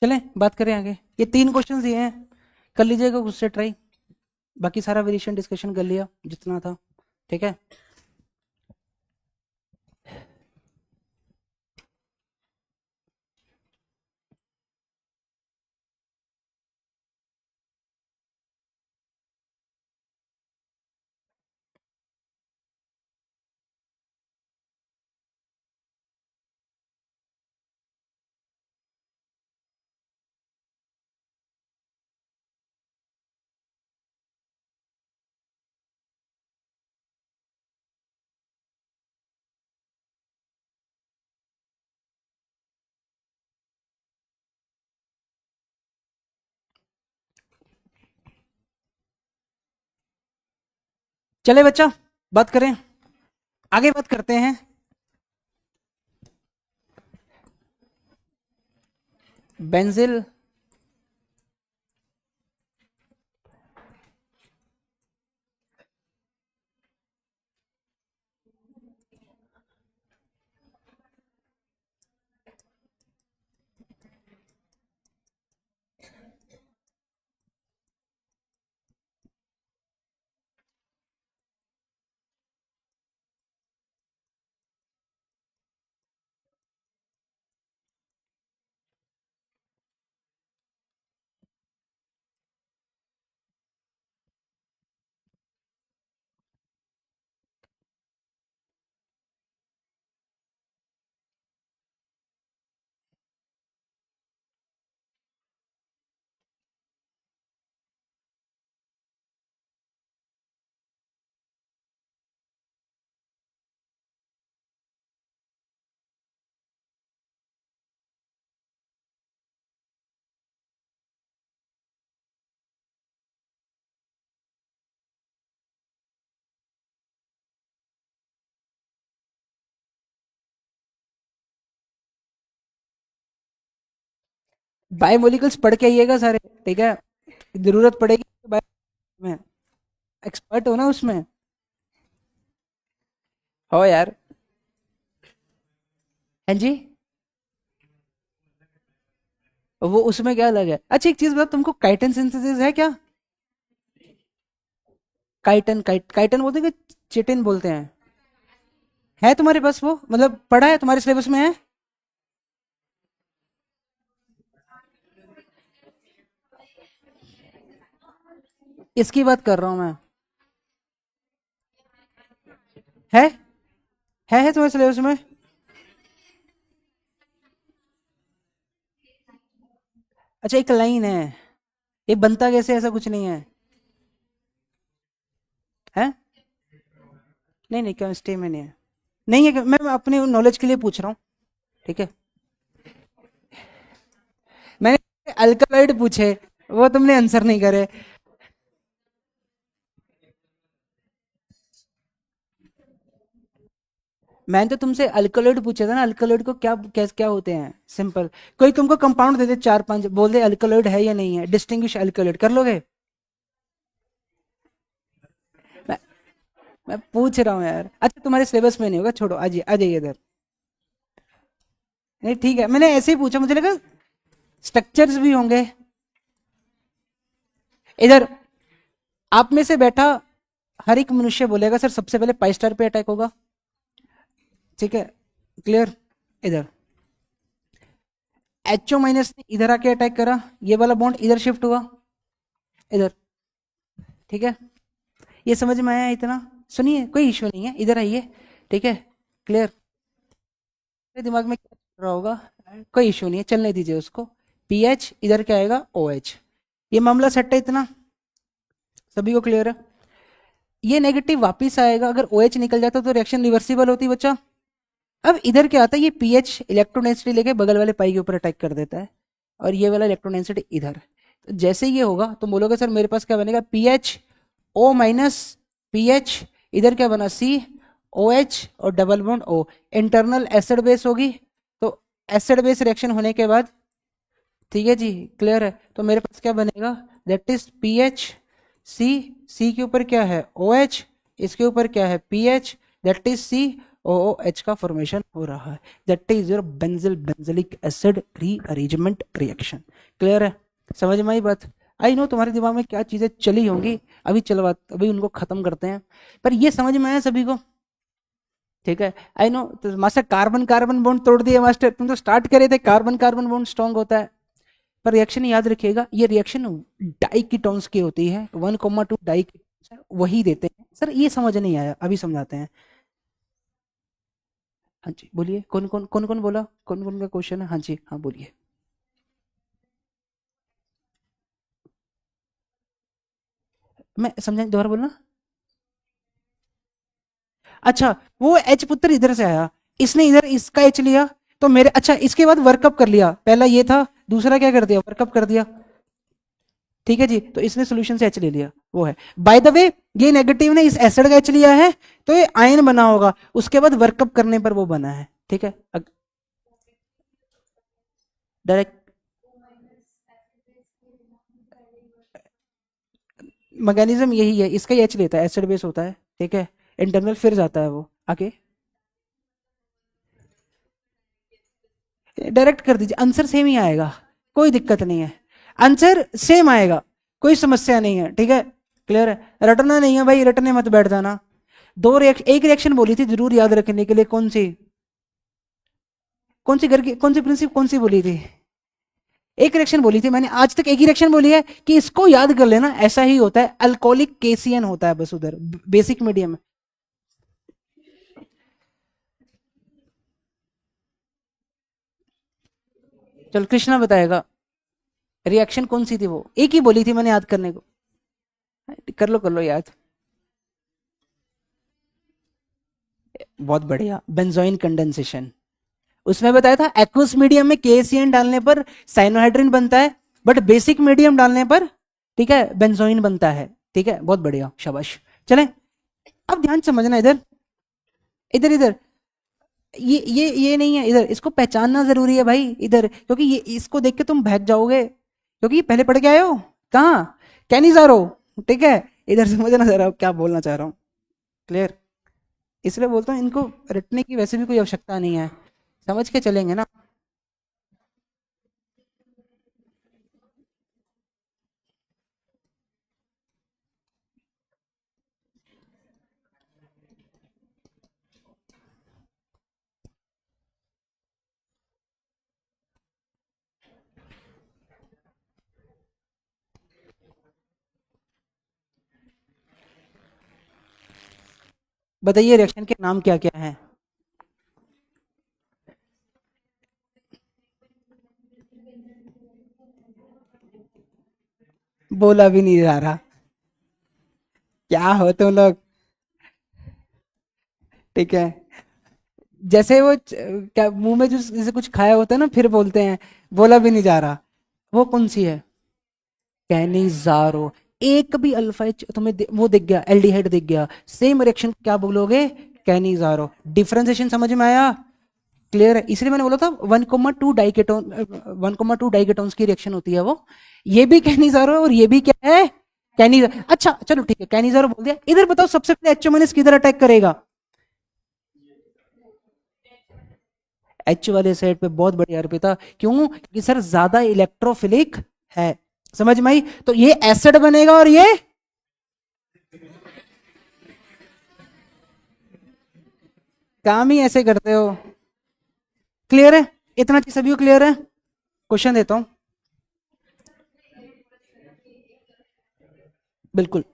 चलें बात करें आगे। ये 3 क्वेश्चन दिए हैं, कर लीजिएगा उससे ट्राई, बाकी सारा वेरिएशन डिस्कशन कर लिया जितना था, ठीक है। चले बच्चा बात करें, आगे बात करते हैं। बेंजिल बायोमोलिकुल्स पढ़ के आइएगा सारे, ठीक है, जरूरत पड़ेगी तो बायो में एक्सपर्ट हो ना उसमें, हो यार। हाँ जी, वो उसमें क्या अलग है। अच्छा एक चीज बता, तुमको काइटन सिंथेसिस है क्या? काइटन बोलते हैं कि चिटिन बोलते हैं, है तुम्हारे पास वो, मतलब पढ़ा है तुम्हारे सिलेबस में है? इसकी बात कर रहा हूं मैं। है है तुम्हारे सिलेबस में? अच्छा एक लाइन है, ये बनता कैसे, ऐसा कुछ नहीं है? है? नहीं नहीं, केमिस्ट्री में नहीं है, नहीं है, मैं अपने नॉलेज के लिए पूछ रहा हूँ, ठीक है। मैंने अल्कलॉइड पूछे, वो तुमने आंसर नहीं करे। मैंने तो तुमसे अल्कलॉइड पूछा था ना, अल्कलॉइड को क्या क्या क्या होते हैं, सिंपल। कोई तुमको कंपाउंड दे दे 4-5, बोल दे अल्कलॉइड है या नहीं है, डिस्टिंग्विश अल्कलॉइड कर लोगे? मैं, मैं पूछ रहा हूँ यार। अच्छा तुम्हारे सिलेबस में नहीं होगा, छोड़ो, आ जाइए इधर। नहीं ठीक है, मैंने ऐसे ही पूछा, मुझे लगा स्ट्रक्चर्स भी होंगे इधर। आप में से बैठा हर एक मनुष्य बोलेगा सर सबसे पहले पाई स्टार पे अटैक होगा, ठीक है, क्लियर। इधर एचओ माइनस ने इधर आके अटैक करा, ये वाला बॉन्ड इधर शिफ्ट हुआ, इधर, ठीक है। ये समझ में आया इतना? सुनिए कोई इश्यू नहीं है, इधर आइए, ठीक है, क्लियर। मेरे दिमाग में क्या चल रहा होगा, कोई इश्यू नहीं है, चलने दीजिए उसको। पीएच इधर क्या आएगा, ओएच। ये मामला सेट है इतना, सभी को क्लियर है? ये नेगेटिव वापिस आएगा, अगर OH निकल जाता तो रिएक्शन रिवर्सिबल होती बच्चा। अब इधर क्या आता है, ये पीएच इलेक्ट्रोडेंसिटी लेके बगल वाले पाई के ऊपर अटैक कर देता है, और ये वाला इलेक्ट्रोडेंसिटी इधर। तो जैसे ये होगा तो बोलोगे सर मेरे पास क्या बनेगा, पीएच ओ माइनस पीएच, इधर क्या बना, सी OH और double bond O, internal acid base होगी। तो एसिड बेस रिएक्शन होने के बाद, ठीक है जी, क्लियर है, तो मेरे पास क्या बनेगा, that is PH C, C के ऊपर क्या है OH, इसके ऊपर क्या है PH, that is C OOH का फॉर्मेशन हो रहा है, that is your benzil benzilic acid rearrangement reaction. Clear है? समझ में आई बात? आई नो तुम्हारे दिमाग में क्या चीजें चली होंगी, अभी चलवा, अभी उनको खत्म करते हैं, पर ये समझ में आया सभी को? ठीक है, आई नो। तो मास्टर कार्बन कार्बन बॉन्ड तोड़ दिए मास्टर, तुम तो स्टार्ट करे थे कार्बन कार्बन बॉन्ड स्ट्रांग होता है, पर रिएक्शन याद रखिएगा, ये रिएक्शन डाई कीटोन्स की होती है, 1,2 डाई कीटोन्स वही देते हैं। सर ये समझ नहीं आया, अभी समझाते हैं। हाँ जी बोलिए, कौन कौन बोला, कौन कौन का क्वेश्चन है? हाँ जी हाँ बोलिए। मैं समझा, दोबारा बोलना। अच्छा, वो एच पुत्र इधर से आया, इसने इधर इसका एच लिया, तो मेरे, अच्छा इसके बाद वर्कअप कर लिया, पहला ये था, दूसरा क्या कर दिया, वर्कअप कर दिया। ठीक है जी, तो इसने सोल्यूशन से एच ले लिया, वो है। बाय द वे, ये नेगेटिव ने इस एसिड का एच लिया है, तो ये आयन बना होगा, उसके बाद वर्कअप करने पर वो बना है। ठीक है, डायरेक्ट मैकेनिज्म यही है, इसका ही एच लेता है, एसिड बेस होता है। ठीक है, इंटरनल फिर जाता है वो आगे। डायरेक्ट कर दीजिए, आंसर सेम ही आएगा, कोई दिक्कत नहीं है, आंसर सेम आएगा, कोई समस्या नहीं है। ठीक है, क्लियर है? रटना नहीं है भाई, रटने मत बैठ जाना। दो रिएक्शन, एक रिएक्शन बोली थी जरूर याद रखने के लिए, कौन सी? कौन सी घर की, कौन सी प्रिंसिप, कौन सी बोली थी? एक रिएक्शन बोली थी मैंने, आज तक एक ही रिएक्शन बोली है, कि इसको याद कर लेना, ऐसा ही होता है, अल्कोहलिक केसियन होता है बस उधर, बेसिक मीडियम में। चल कृष्णा बताएगा, रिएक्शन कौन सी थी, वो एक ही बोली थी मैंने याद करने को। कर लो याद। बहुत बढ़िया, बेंजोइन कंडेंसेशन। उसमें बताया था एक्वस मीडियम में केसीएन डालने पर साइनोहाइड्रिन बनता है, बट बेसिक मीडियम डालने पर, ठीक है, बेंजोइन बनता है। ठीक है, बहुत बढ़िया, शाबाश। चलें, अब ध्यान से समझना, इधर इधर इधर, ये नहीं है इधर, इसको पहचानना जरूरी है भाई इधर, क्योंकि ये इसको देख के तुम बहक जाओगे, क्योंकि ये पहले पढ़ के आए हो कहाँ, कैनिजारो। ठीक है, इधर समझना जरा क्या बोलना चाह रहा हूँ। क्लियर? इसलिए बोलता हूँ, इनको रटने की वैसे भी कोई आवश्यकता नहीं है, समझ के चलेंगे ना। बताइए रिएक्शन के नाम क्या क्या हैं? बोला भी नहीं जा रहा, क्या हो तुम लोग। ठीक है, जैसे वो क्या मुंह में जो जैसे कुछ खाया होता है ना, फिर बोलते हैं बोला भी नहीं जा रहा, वो कौन सी है? कैनिजारो। एक भी अल्फा एच तुम्हें वो दिख गया, एल्डिहाइड दिख गया, सेम रिएक्शन क्या बोलोगे? कैनिजारो। डिफरेंशिएशन समझ में आया? क्लियर है? इसलिए मैंने बोला था 1,2 डाइकेटोन, 1,2 डाइकेटोन्स की रिएक्शन होती है वो, ये भी कैनिजारो है और ये भी क्या है? कैनिजारो। अच्छा चलो ठीक है, कैनिजारो बोल दिया, इधर बताओ सबसे पहले एच माइनस किधर अटैक करेगा? एच वाले साइड पे। बहुत बढ़िया अर्पिता, क्यों? क्योंकि सर ज्यादा इलेक्ट्रोफिलिक है। समझ में आई? तो ये एसिड बनेगा और ये, काम ही ऐसे करते हो। क्लियर है? इतना चीज सभी को क्लियर है? क्वेश्चन देता हूं, बिल्कुल।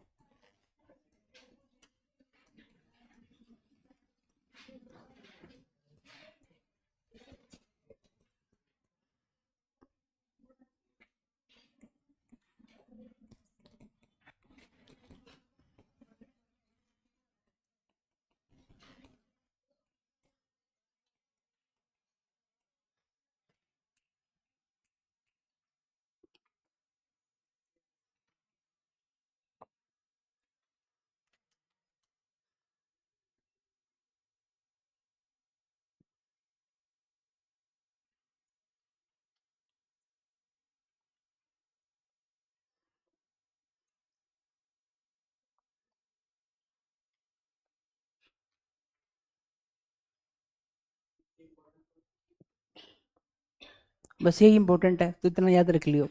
बस यही इंपॉर्टेंट है, तो इतना याद रख लियो।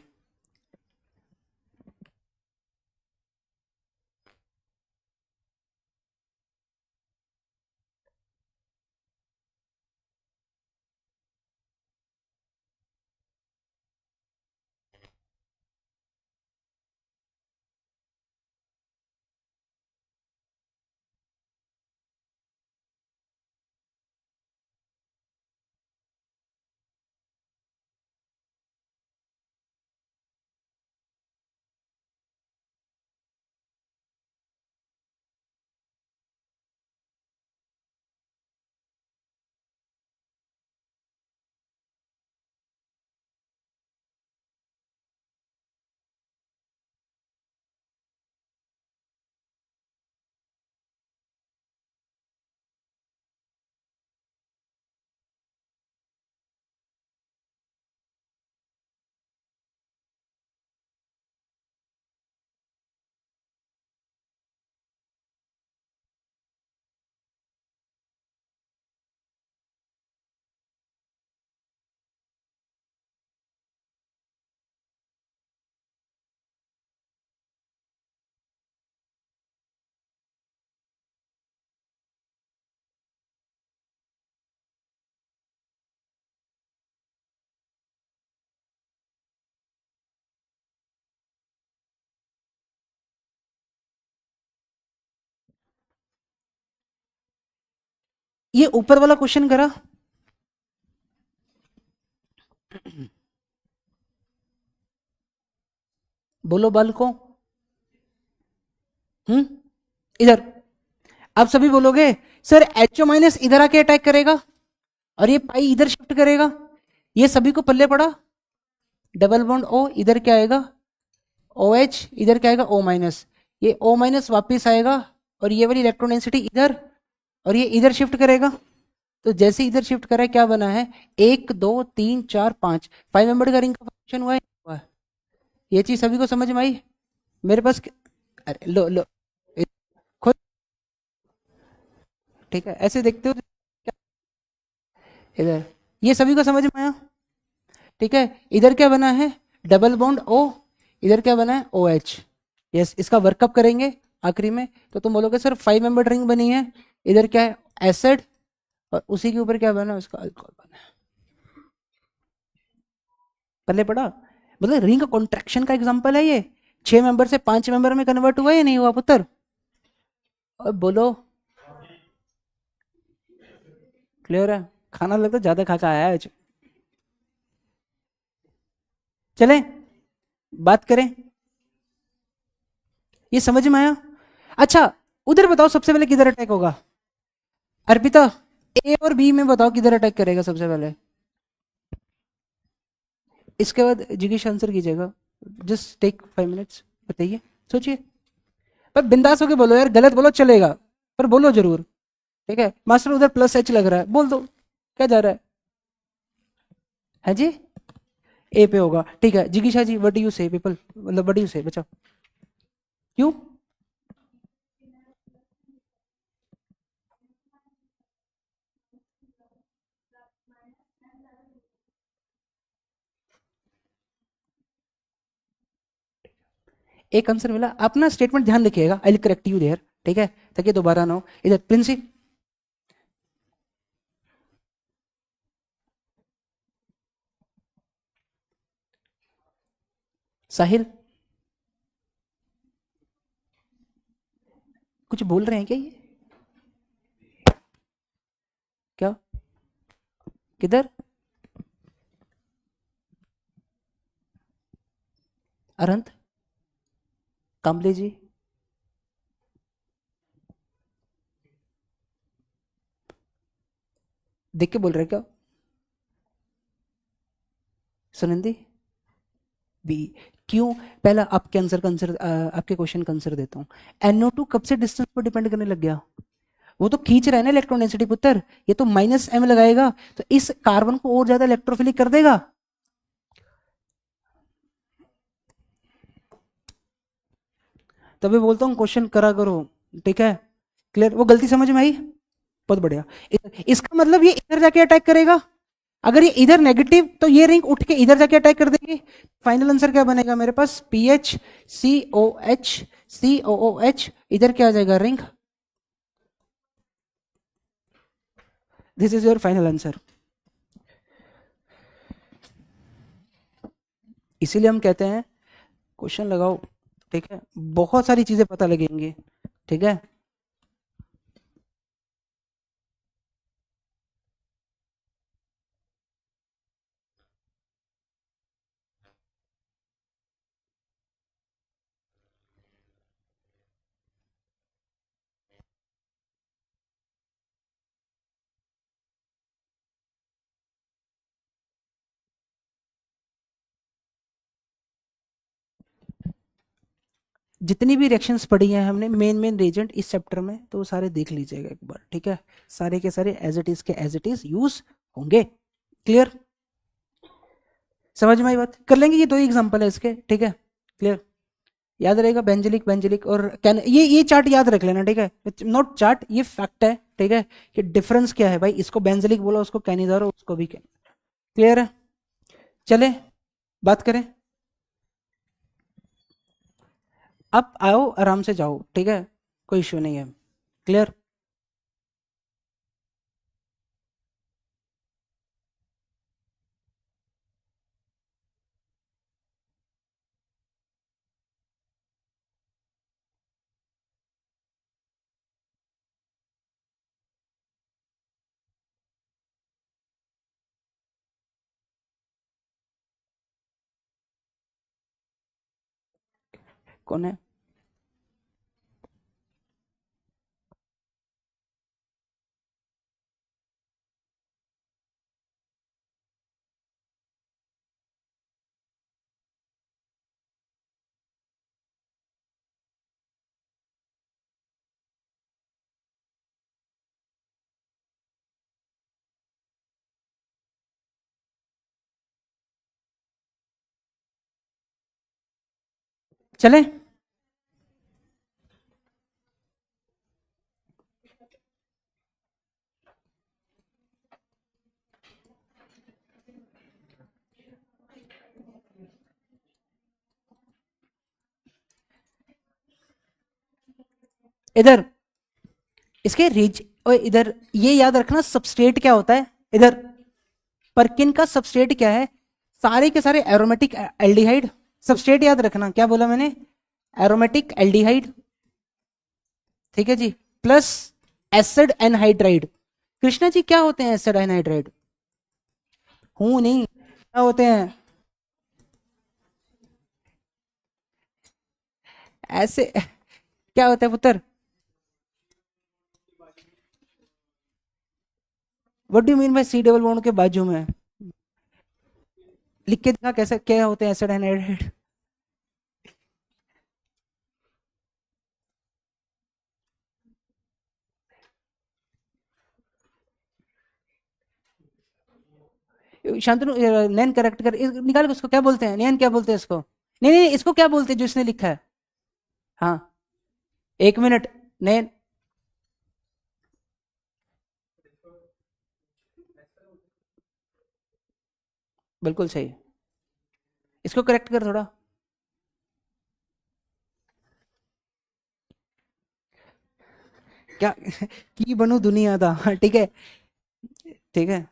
ये ऊपर वाला क्वेश्चन करा, बोलो बल को। इधर आप सभी बोलोगे सर एचओ माइनस इधर आके अटैक करेगा और ये पाई इधर शिफ्ट करेगा, ये सभी को पल्ले पड़ा। डबल बॉन्ड ओ, इधर क्या आएगा ओ एच, इधर क्या आएगा ओ माइनस, ये ओ माइनस वापिस आएगा और ये वाली इलेक्ट्रॉन डेंसिटी इधर, और ये इधर शिफ्ट करेगा। तो जैसे इधर शिफ्ट करा है क्या बना है, 1 2 3 4 5, 5 मेंबर का रिंग का फंक्शन हुआ है, हुआ है। ये चीज सभी को समझ में आई? मेरे पास अरे लो लो खुद, ठीक है ऐसे देखते हो इधर, ये सभी को समझ में आया? ठीक है, इधर क्या बना है डबल बॉन्ड ओ, इधर क्या बना है ओ एच। यस, इसका वर्कअप करेंगे आखिरी में, तो तुम बोलोगे सर 5 मेंबर रिंग बनी है, इधर क्या है एसिड, और उसी के ऊपर क्या बना है उसका अल्कोहल बना है। पहले पढ़ा, मतलब रिंग कॉन्ट्रैक्शन का एग्जांपल है ये। 6 मेंबर से 5 मेंबर में कन्वर्ट हुआ या नहीं हुआ पुत्र? और बोलो क्लियर है? खाना लगता ज्यादा खा खा आया है आज। चलें बात करें, ये समझ में आया? अच्छा उधर बताओ सबसे पहले किधर अटैक होगा? अर्पिता, ए और बी में बताओ किधर अटैक करेगा सबसे पहले। इसके बाद जिगीश आंसर कीजिएगा, जस्ट टेक 5 मिनट्स, बताइए, सोचिए। पर बिंदास होके बोलो यार, गलत बोलो चलेगा पर बोलो जरूर। ठीक है मास्टर, उधर प्लस एच लग रहा है, बोल दो क्या जा रहा है जी? ए पे होगा, ठीक है। जिगीशा जी व्हाट डू यू से पीपल, मतलब व्हाट डू यू से बच्चा, क्यों? एक आंसर मिला, अपना स्टेटमेंट ध्यान रखिएगा, I will correct you there, ठीक है, ताकि दोबारा ना हो। इधर प्रिंसिप, साहिल, कुछ बोल रहे हैं क्या ये? क्या किधर? अरंत, कामले जी, देख के बोल रहे हैं क्या? सुनंदी बी, क्यों? पहला आपके आंसर का आंसर, आपके क्वेश्चन का आंसर देता हूँ। NO2 कब से डिस्टेंस पर डिपेंड करने लग गया? वो तो खींच रहा है ना इलेक्ट्रॉन डेंसिटी पुत्र, ये तो माइनस m लगाएगा तो इस कार्बन को और ज्यादा इलेक्ट्रोफिलिक कर देगा। तभी बोलता हूँ क्वेश्चन करा करो, ठीक है? क्लियर? वो गलती समझ में आई? बहुत बढ़िया। इसका मतलब ये इधर जाके अटैक करेगा, अगर ये इधर नेगेटिव तो ये रिंग उठ के इधर जाके अटैक कर देगी। फाइनल आंसर क्या बनेगा मेरे पास, P H C O H C O O H, इधर क्या आ जाएगा ring. This is your final answer. इसीलिए हम कहते हैं क्वेश्चन लगाओ, ठीक है, बहुत सारी चीजें पता लगेंगी, ठीक है। जितनी भी रिएक्शंस पढ़ी हैं हमने मेन रिएजेंट इस चैप्टर में, तो वो सारे देख लीजिएगा एक बार, ठीक है। सारे के सारे एज इट इज के एज इट इज यूज होंगे। क्लियर, समझ में आई बात। कर लेंगे, ये दो ही एग्जांपल है इसके, ठीक है। क्लियर, याद रहेगा बेंजिलिक बेंजिलिक और कैन, ये चार्ट याद रख लेना, ठीक है। नॉट चार्ट, ये फैक्ट है, ठीक है, कि डिफरेंस क्या है भाई, इसको बेंजिलिक बोला, उसको कैनिजारो, उसको भी कैन। क्लियर है, चले बात करें। अब आओ आराम से जाओ, ठीक है, कोई इश्यू नहीं है। क्लियर, कौन है? चले, इधर इसके रिज, और इधर ये याद रखना सबस्ट्रेट क्या होता है। इधर परकिन का सबस्ट्रेट क्या है, सारे के सारे एरोमेटिक एल्डिहाइड। सबस्ट्रेट याद रखना, क्या बोला मैंने, एरोमेटिक एल्डिहाइड, ठीक है जी, plus acid anhydride. Krishna ji क्या होते हैं एसिड एनहाइड्राइड? हूं नहीं, क्या होते हैं ऐसे, क्या होता है पुत्र? What do mean by C double bond के बाजू में? लिख के दिखा कैसे, क्या होते हैं एसिड एनहाइड्राइड? शांतनु, नैन करेक्ट कर, निकाल उसको, क्या बोलते हैं नैन, क्या बोलते हैं इसको? नहीं नहीं, इसको क्या बोलते हैं जो इसने लिखा है? हाँ, एक मिनट, नैन, बिल्कुल सही, इसको करेक्ट कर थोड़ा। क्या की बनू दुनिया दा, ठीक है, ठीक है।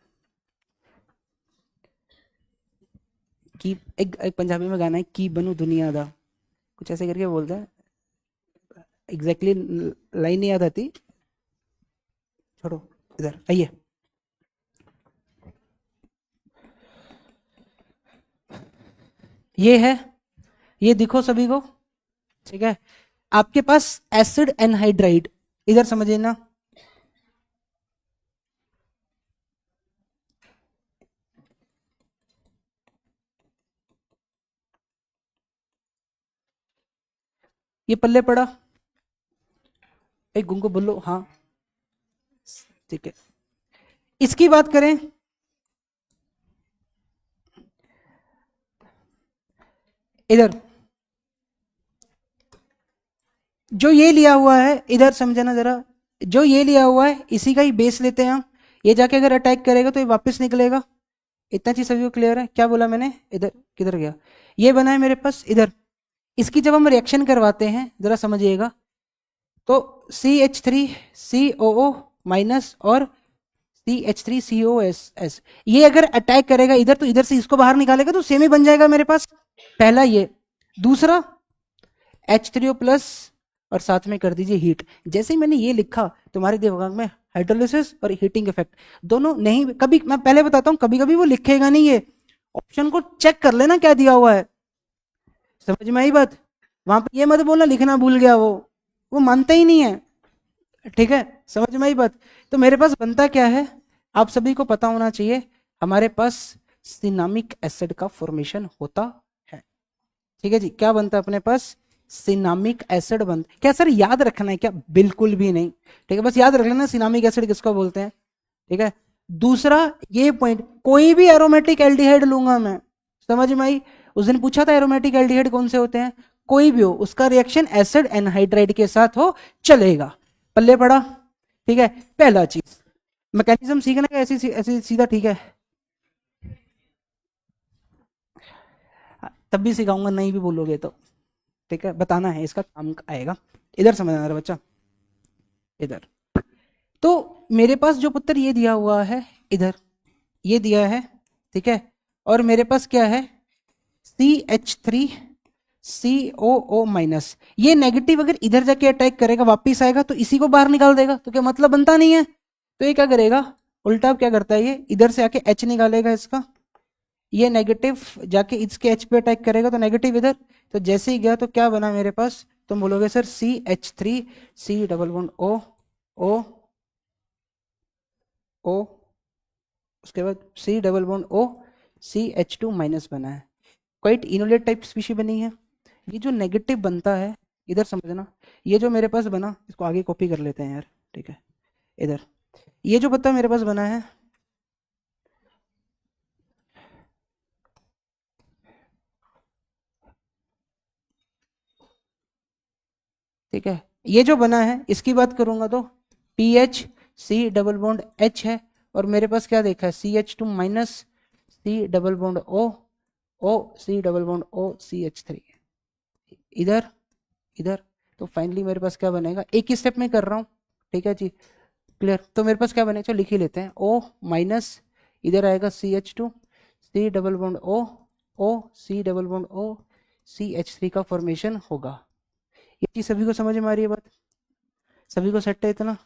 की एक पंजाबी में गाना है, की बनू दुनिया दा, कुछ ऐसे करके बोलते हैं, एग्जैक्टली लाइन नहीं याद आती, छोड़ो, इधर आइए। ये है, ये दिखो सभी को, ठीक है। आपके पास एसिड एनहाइड्राइड, इधर समझिए ना, ये पल्ले पड़ा, एक गुंगो बोलो, हाँ, ठीक है। इसकी बात करें, इधर जो ये लिया हुआ है, इधर समझना जरा, जो ये लिया हुआ है इसी का ही बेस लेते हैं हम, ये जाके अगर अटैक करेगा तो ये वापस निकलेगा, इतना चीज सभी को क्लियर है? क्या बोला मैंने? इधर किधर गया? ये बना है मेरे पास इधर। इसकी जब हम रिएक्शन करवाते हैं जरा समझिएगा, तो CH3COO माइनस और CH3COS, ये अगर अटैक करेगा इधर तो इधर से इसको बाहर निकालेगा तो सेम ही बन जाएगा मेरे पास। पहला ये, दूसरा H3O प्लस और साथ में कर दीजिए हीट। जैसे ही मैंने ये लिखा तुम्हारे दिमाग में हाइड्रोलिसिस और हीटिंग इफेक्ट दोनों नहीं, कभी मैं पहले बताता हूं कभी कभी वो लिखेगा नहीं, ये ऑप्शन को चेक कर लेना क्या दिया हुआ है। समझ में आई बात? वहां पे ये मत बोलना लिखना भूल गया, वो मानता ही नहीं है। ठीक है, समझ में आई बात? तो मेरे पास बनता क्या है, आप सभी को पता होना चाहिए, हमारे पास सिनामिक एसिड का फॉर्मेशन होता है। ठीक है जी, क्या बनता है अपने पास? सिनामिक एसिड बनता। क्या सर याद रखना है क्या? बिल्कुल भी नहीं। ठीक है, बस याद रख लेना सिनामिक एसिड किसको बोलते हैं। ठीक है, दूसरा ये पॉइंट, कोई भी एरोमेटिक एल्डिहाइड लूंगा मैं, समझ में आई? उस दिन पूछा था एरोमेटिक एल्डिहाइड कौन से होते हैं, कोई भी हो, उसका रिएक्शन एसिड एनहाइड्राइड के साथ हो चलेगा। पल्ले पड़ा? ठीक है, पहला चीज मैकेनिज्म सीखना का ऐसी ऐसी सीधा, ठीक है तब भी सिखाऊंगा, नहीं भी बोलोगे तो। ठीक है, बताना है, इसका काम आएगा। इधर समझना बच्चा, इधर। तो मेरे पास जो पुत्र ये दिया हुआ है, इधर ये दिया है, ठीक है, और मेरे पास क्या है CH3COO माइनस। ये नेगेटिव अगर इधर जाके अटैक करेगा वापिस आएगा तो इसी को बाहर निकाल देगा, तो क्या मतलब बनता नहीं है। तो ये क्या करेगा, उल्टा क्या करता है, ये इधर से आके H निकालेगा इसका, ये नेगेटिव जाके इसके H पे अटैक करेगा तो नेगेटिव इधर, तो जैसे ही गया तो क्या बना मेरे पास, तुम बोलोगे sir CH3C double bond O O O, उसके बाद C double bond O CH2 minus बना है, क्वाइट इनोलेट टाइप स्पीशी बनी है। ये जो नेगेटिव बनता है इधर समझना, ये जो मेरे पास बना, इसको आगे कॉपी कर लेते हैं यार, ठीक है, इधर ये जो पत्ता मेरे पास बना है, ठीक है, ये जो बना है इसकी बात करूंगा तो PH C double bond H है, और मेरे पास क्या देखा है CH2 minus C double bond O O C double bond O CH3, इधर इधर, तो फाइनली मेरे पास क्या बनेगा, एक ही स्टेप में कर रहा हूँ, ठीक है जी, क्लियर। तो मेरे पास क्या बनेगा, चलो लिख ही लेते हैं, O माइनस इधर आएगा CH2 C double bond O O C double bond O CH3 का फॉर्मेशन होगा। ये चीज सभी को समझ में आ रही है बात? सभी को सेट है इतना?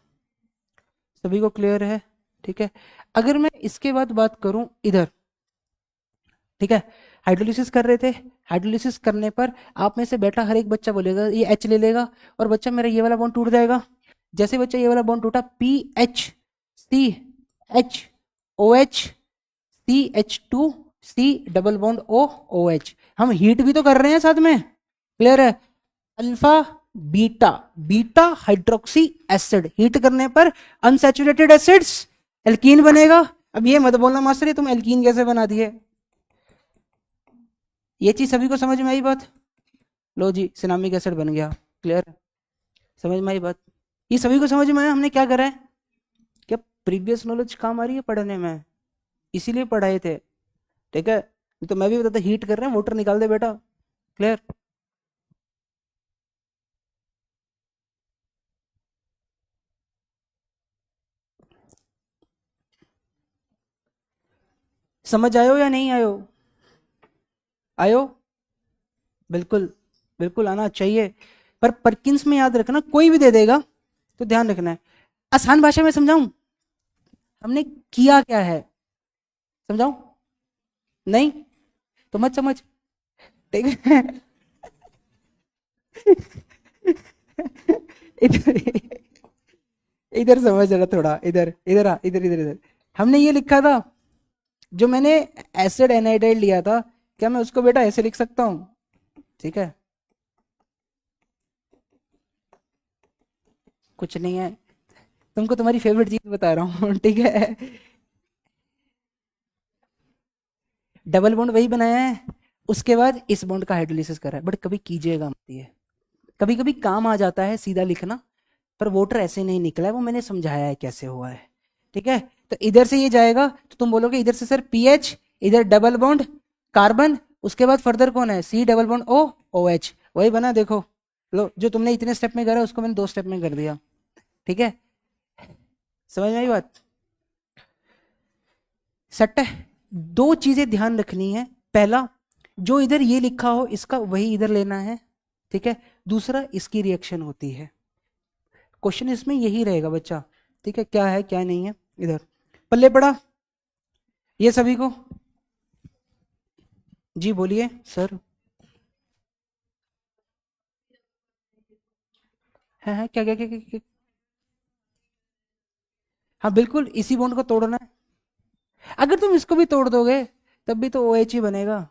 सभी को क्लियर है? ठीक है, अगर मैं इसके बाद बात करूं इधर, ठीक है, हाइड्रोलिसिस कर रहे थे, हाइड्रोलिसिस करने पर आप में से बैठा हर एक बच्चा बोलेगा ये H ले लेगा, और बच्चा मेरा ये वाला बॉन्ड टूट जाएगा। जैसे बच्चा ये वाला बॉन्ड टूटा, PHCH OH CH2C double bond OH, हम हीट भी तो कर रहे हैं साथ में, क्लियर है? Alpha beta, beta hydroxy acid, heat करने पर अनसैचुरेटेड एसिड्स एल्कीन बनेगा। अब ये मत बोलना मास्टर ये तुम एल्कीन कैसे बना दिए, ये चीज सभी को समझ में आई बात? लो जी, सिनामिक एसिड बन गया, क्लियर है? समझ में आई बात? ये सभी को समझ में आया हमने क्या करा है? क्या प्रीवियस नॉलेज काम आ रही है पढ़ने में? इसीलिए पढ़ाए थे, ठीक है, तो मैं भी बताता हीट कर रहे हैं वाटर निकाल दे बेटा, क्लियर? समझ आयो या नहीं आयो? आयो? बिल्कुल, बिल्कुल आना चाहिए, पर परकिंस में याद रखना, कोई भी दे देगा तो ध्यान रखना है। आसान भाषा में समझाऊं, हमने किया क्या है, समझाऊं? नहीं तो मत समझ, ठीक है? इधर इधर समझ रहा थोड़ा, इधर इधर आ, इधर इधर इधर, हमने ये लिखा था, जो मैंने एसिड एनाइडाइड लिया था, क्या मैं उसको बेटा ऐसे लिख सकता हूं? ठीक है, कुछ नहीं है, तुमको तुम्हारी फेवरेट चीज बता रहा हूँ, ठीक है, डबल बॉन्ड वही बनाया है, उसके बाद इस बॉन्ड का हाइड्रोलिसिस करा है, बट कभी कीजिएगा मत ये, कभी कभी काम आ जाता है सीधा लिखना, पर वोटर ऐसे नहीं निकला है, वो मैंने समझाया है कैसे हुआ है, ठीक है। तो इधर से ये जाएगा तो तुम बोलोगे इधर से सर पीएच, इधर डबल बॉन्ड कार्बन, उसके बाद फर्दर कौन है, C double bond O, O H, वही बना देखो। लो, जो तुमने इतने स्टेप में करा उसको मैंने 2 स्टेप में कर दिया। ठीक है, समझ में आई बात? सेट है। दो चीजें ध्यान रखनी है, पहला जो इधर ये लिखा हो इसका वही इधर लेना है, ठीक है। दूसरा इसकी रिएक्शन होती है। क्वेश्चन इसमें यही रहेगा बच्चा, ठीक है, क्या है क्या नहीं है। इधर पल्ले पड़ा ये सभी को? जी बोलिए सर। है क्या क्या क्या, क्या, क्या? हाँ बिल्कुल, इसी बॉन्ड को तोड़ना है। अगर तुम इसको भी तोड़ दोगे तब भी तो ओ एच ही बनेगा।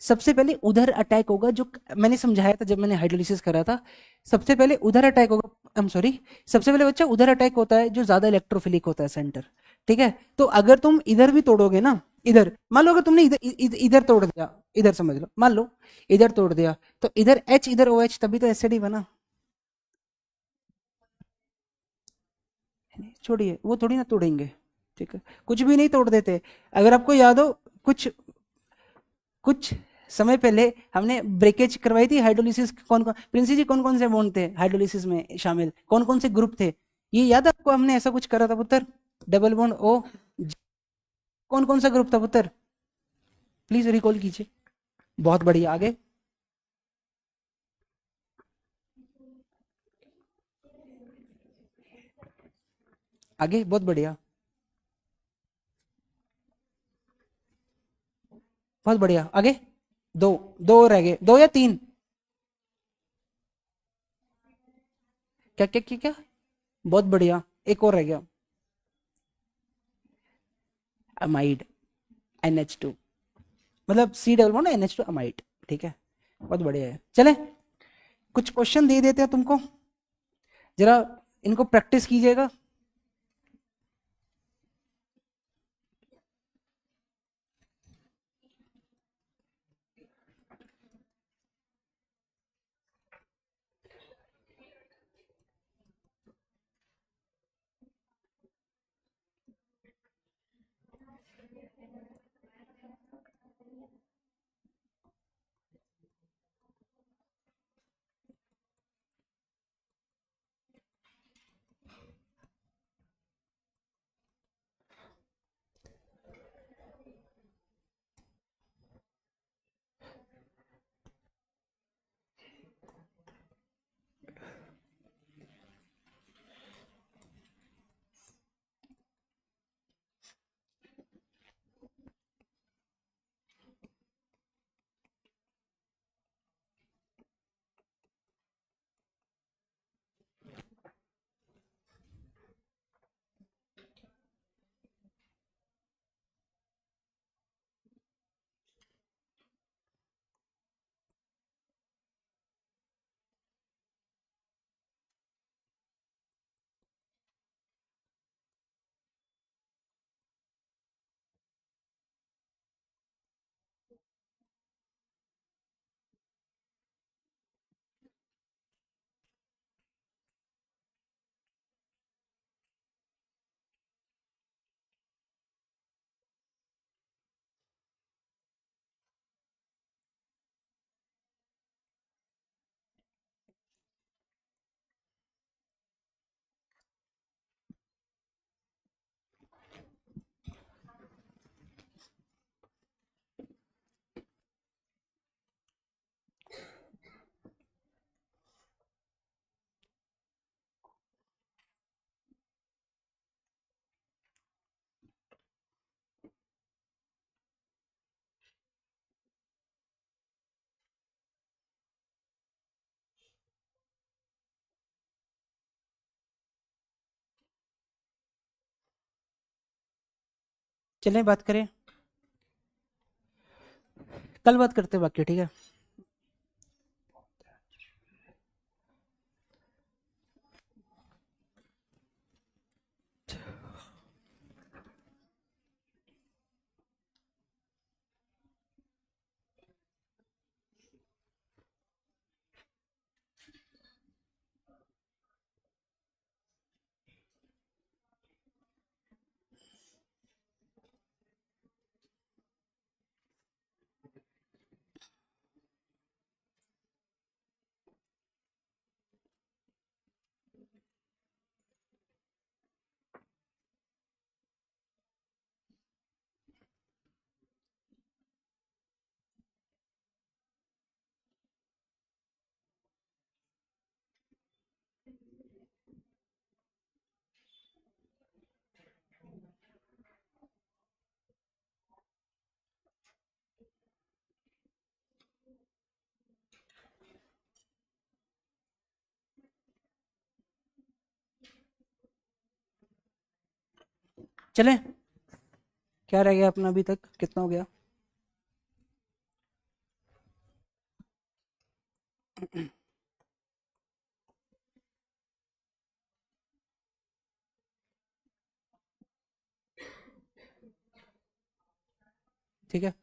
सबसे पहले उधर अटैक होगा, जो मैंने समझाया था जब मैंने हाइड्रोलिसिस करा था। सबसे पहले उधर अटैक होगा, आई एम सॉरी, सबसे पहले बच्चा उधर अटैक होता है जो ज्यादा इलेक्ट्रोफिलिक होता है सेंटर। ठीक है, तो अगर तुम इधर भी तोड़ोगे ना, इधर मान लो अगर तुमने इधर इधर तोड़ दिया, इधर समझ लो, मान लो इधर तोड़ दिया, तो इधर एच इधर ओ एच, तभी तो एसिड ही बना। छोड़िए, वो थोड़ी ना तोड़ेंगे, ठीक है, कुछ भी नहीं तोड़ देते। अगर आपको याद हो, कुछ कुछ समय पहले हमने ब्रेकेज करवाई थी हाइड्रोलिसिस, कौन कौन प्रिंसी जी, कौन कौन से बॉन्ड थे हाइड्रोलिसिस में शामिल, कौन कौन से ग्रुप थे, ये याद है आपको? हमने ऐसा कुछ करा था पुत्र, डबल बॉन्ड ओ, कौन कौन सा ग्रुप था पुत्र, प्लीज रिकॉल कीजिए। बहुत बढ़िया, आगे आगे, बहुत बढ़िया, बहुत बढ़िया, आगे। दो, दो रह गए, दो या तीन, क्या क्या क्या क्या, बहुत बढ़िया, एक और रह गया, अमाइड, NH2, मतलब सी डबल बॉन्ड NH2 अमाइड। ठीक है, बहुत बढ़िया है। चले कुछ क्वेश्चन दे देते हैं तुमको, जरा इनको प्रैक्टिस कीजिएगा। चलें बात करें, कल बात करते हैं बाकी, ठीक है। चलें, क्या रह गया अपना अभी तक, कितना हो गया? ठीक है,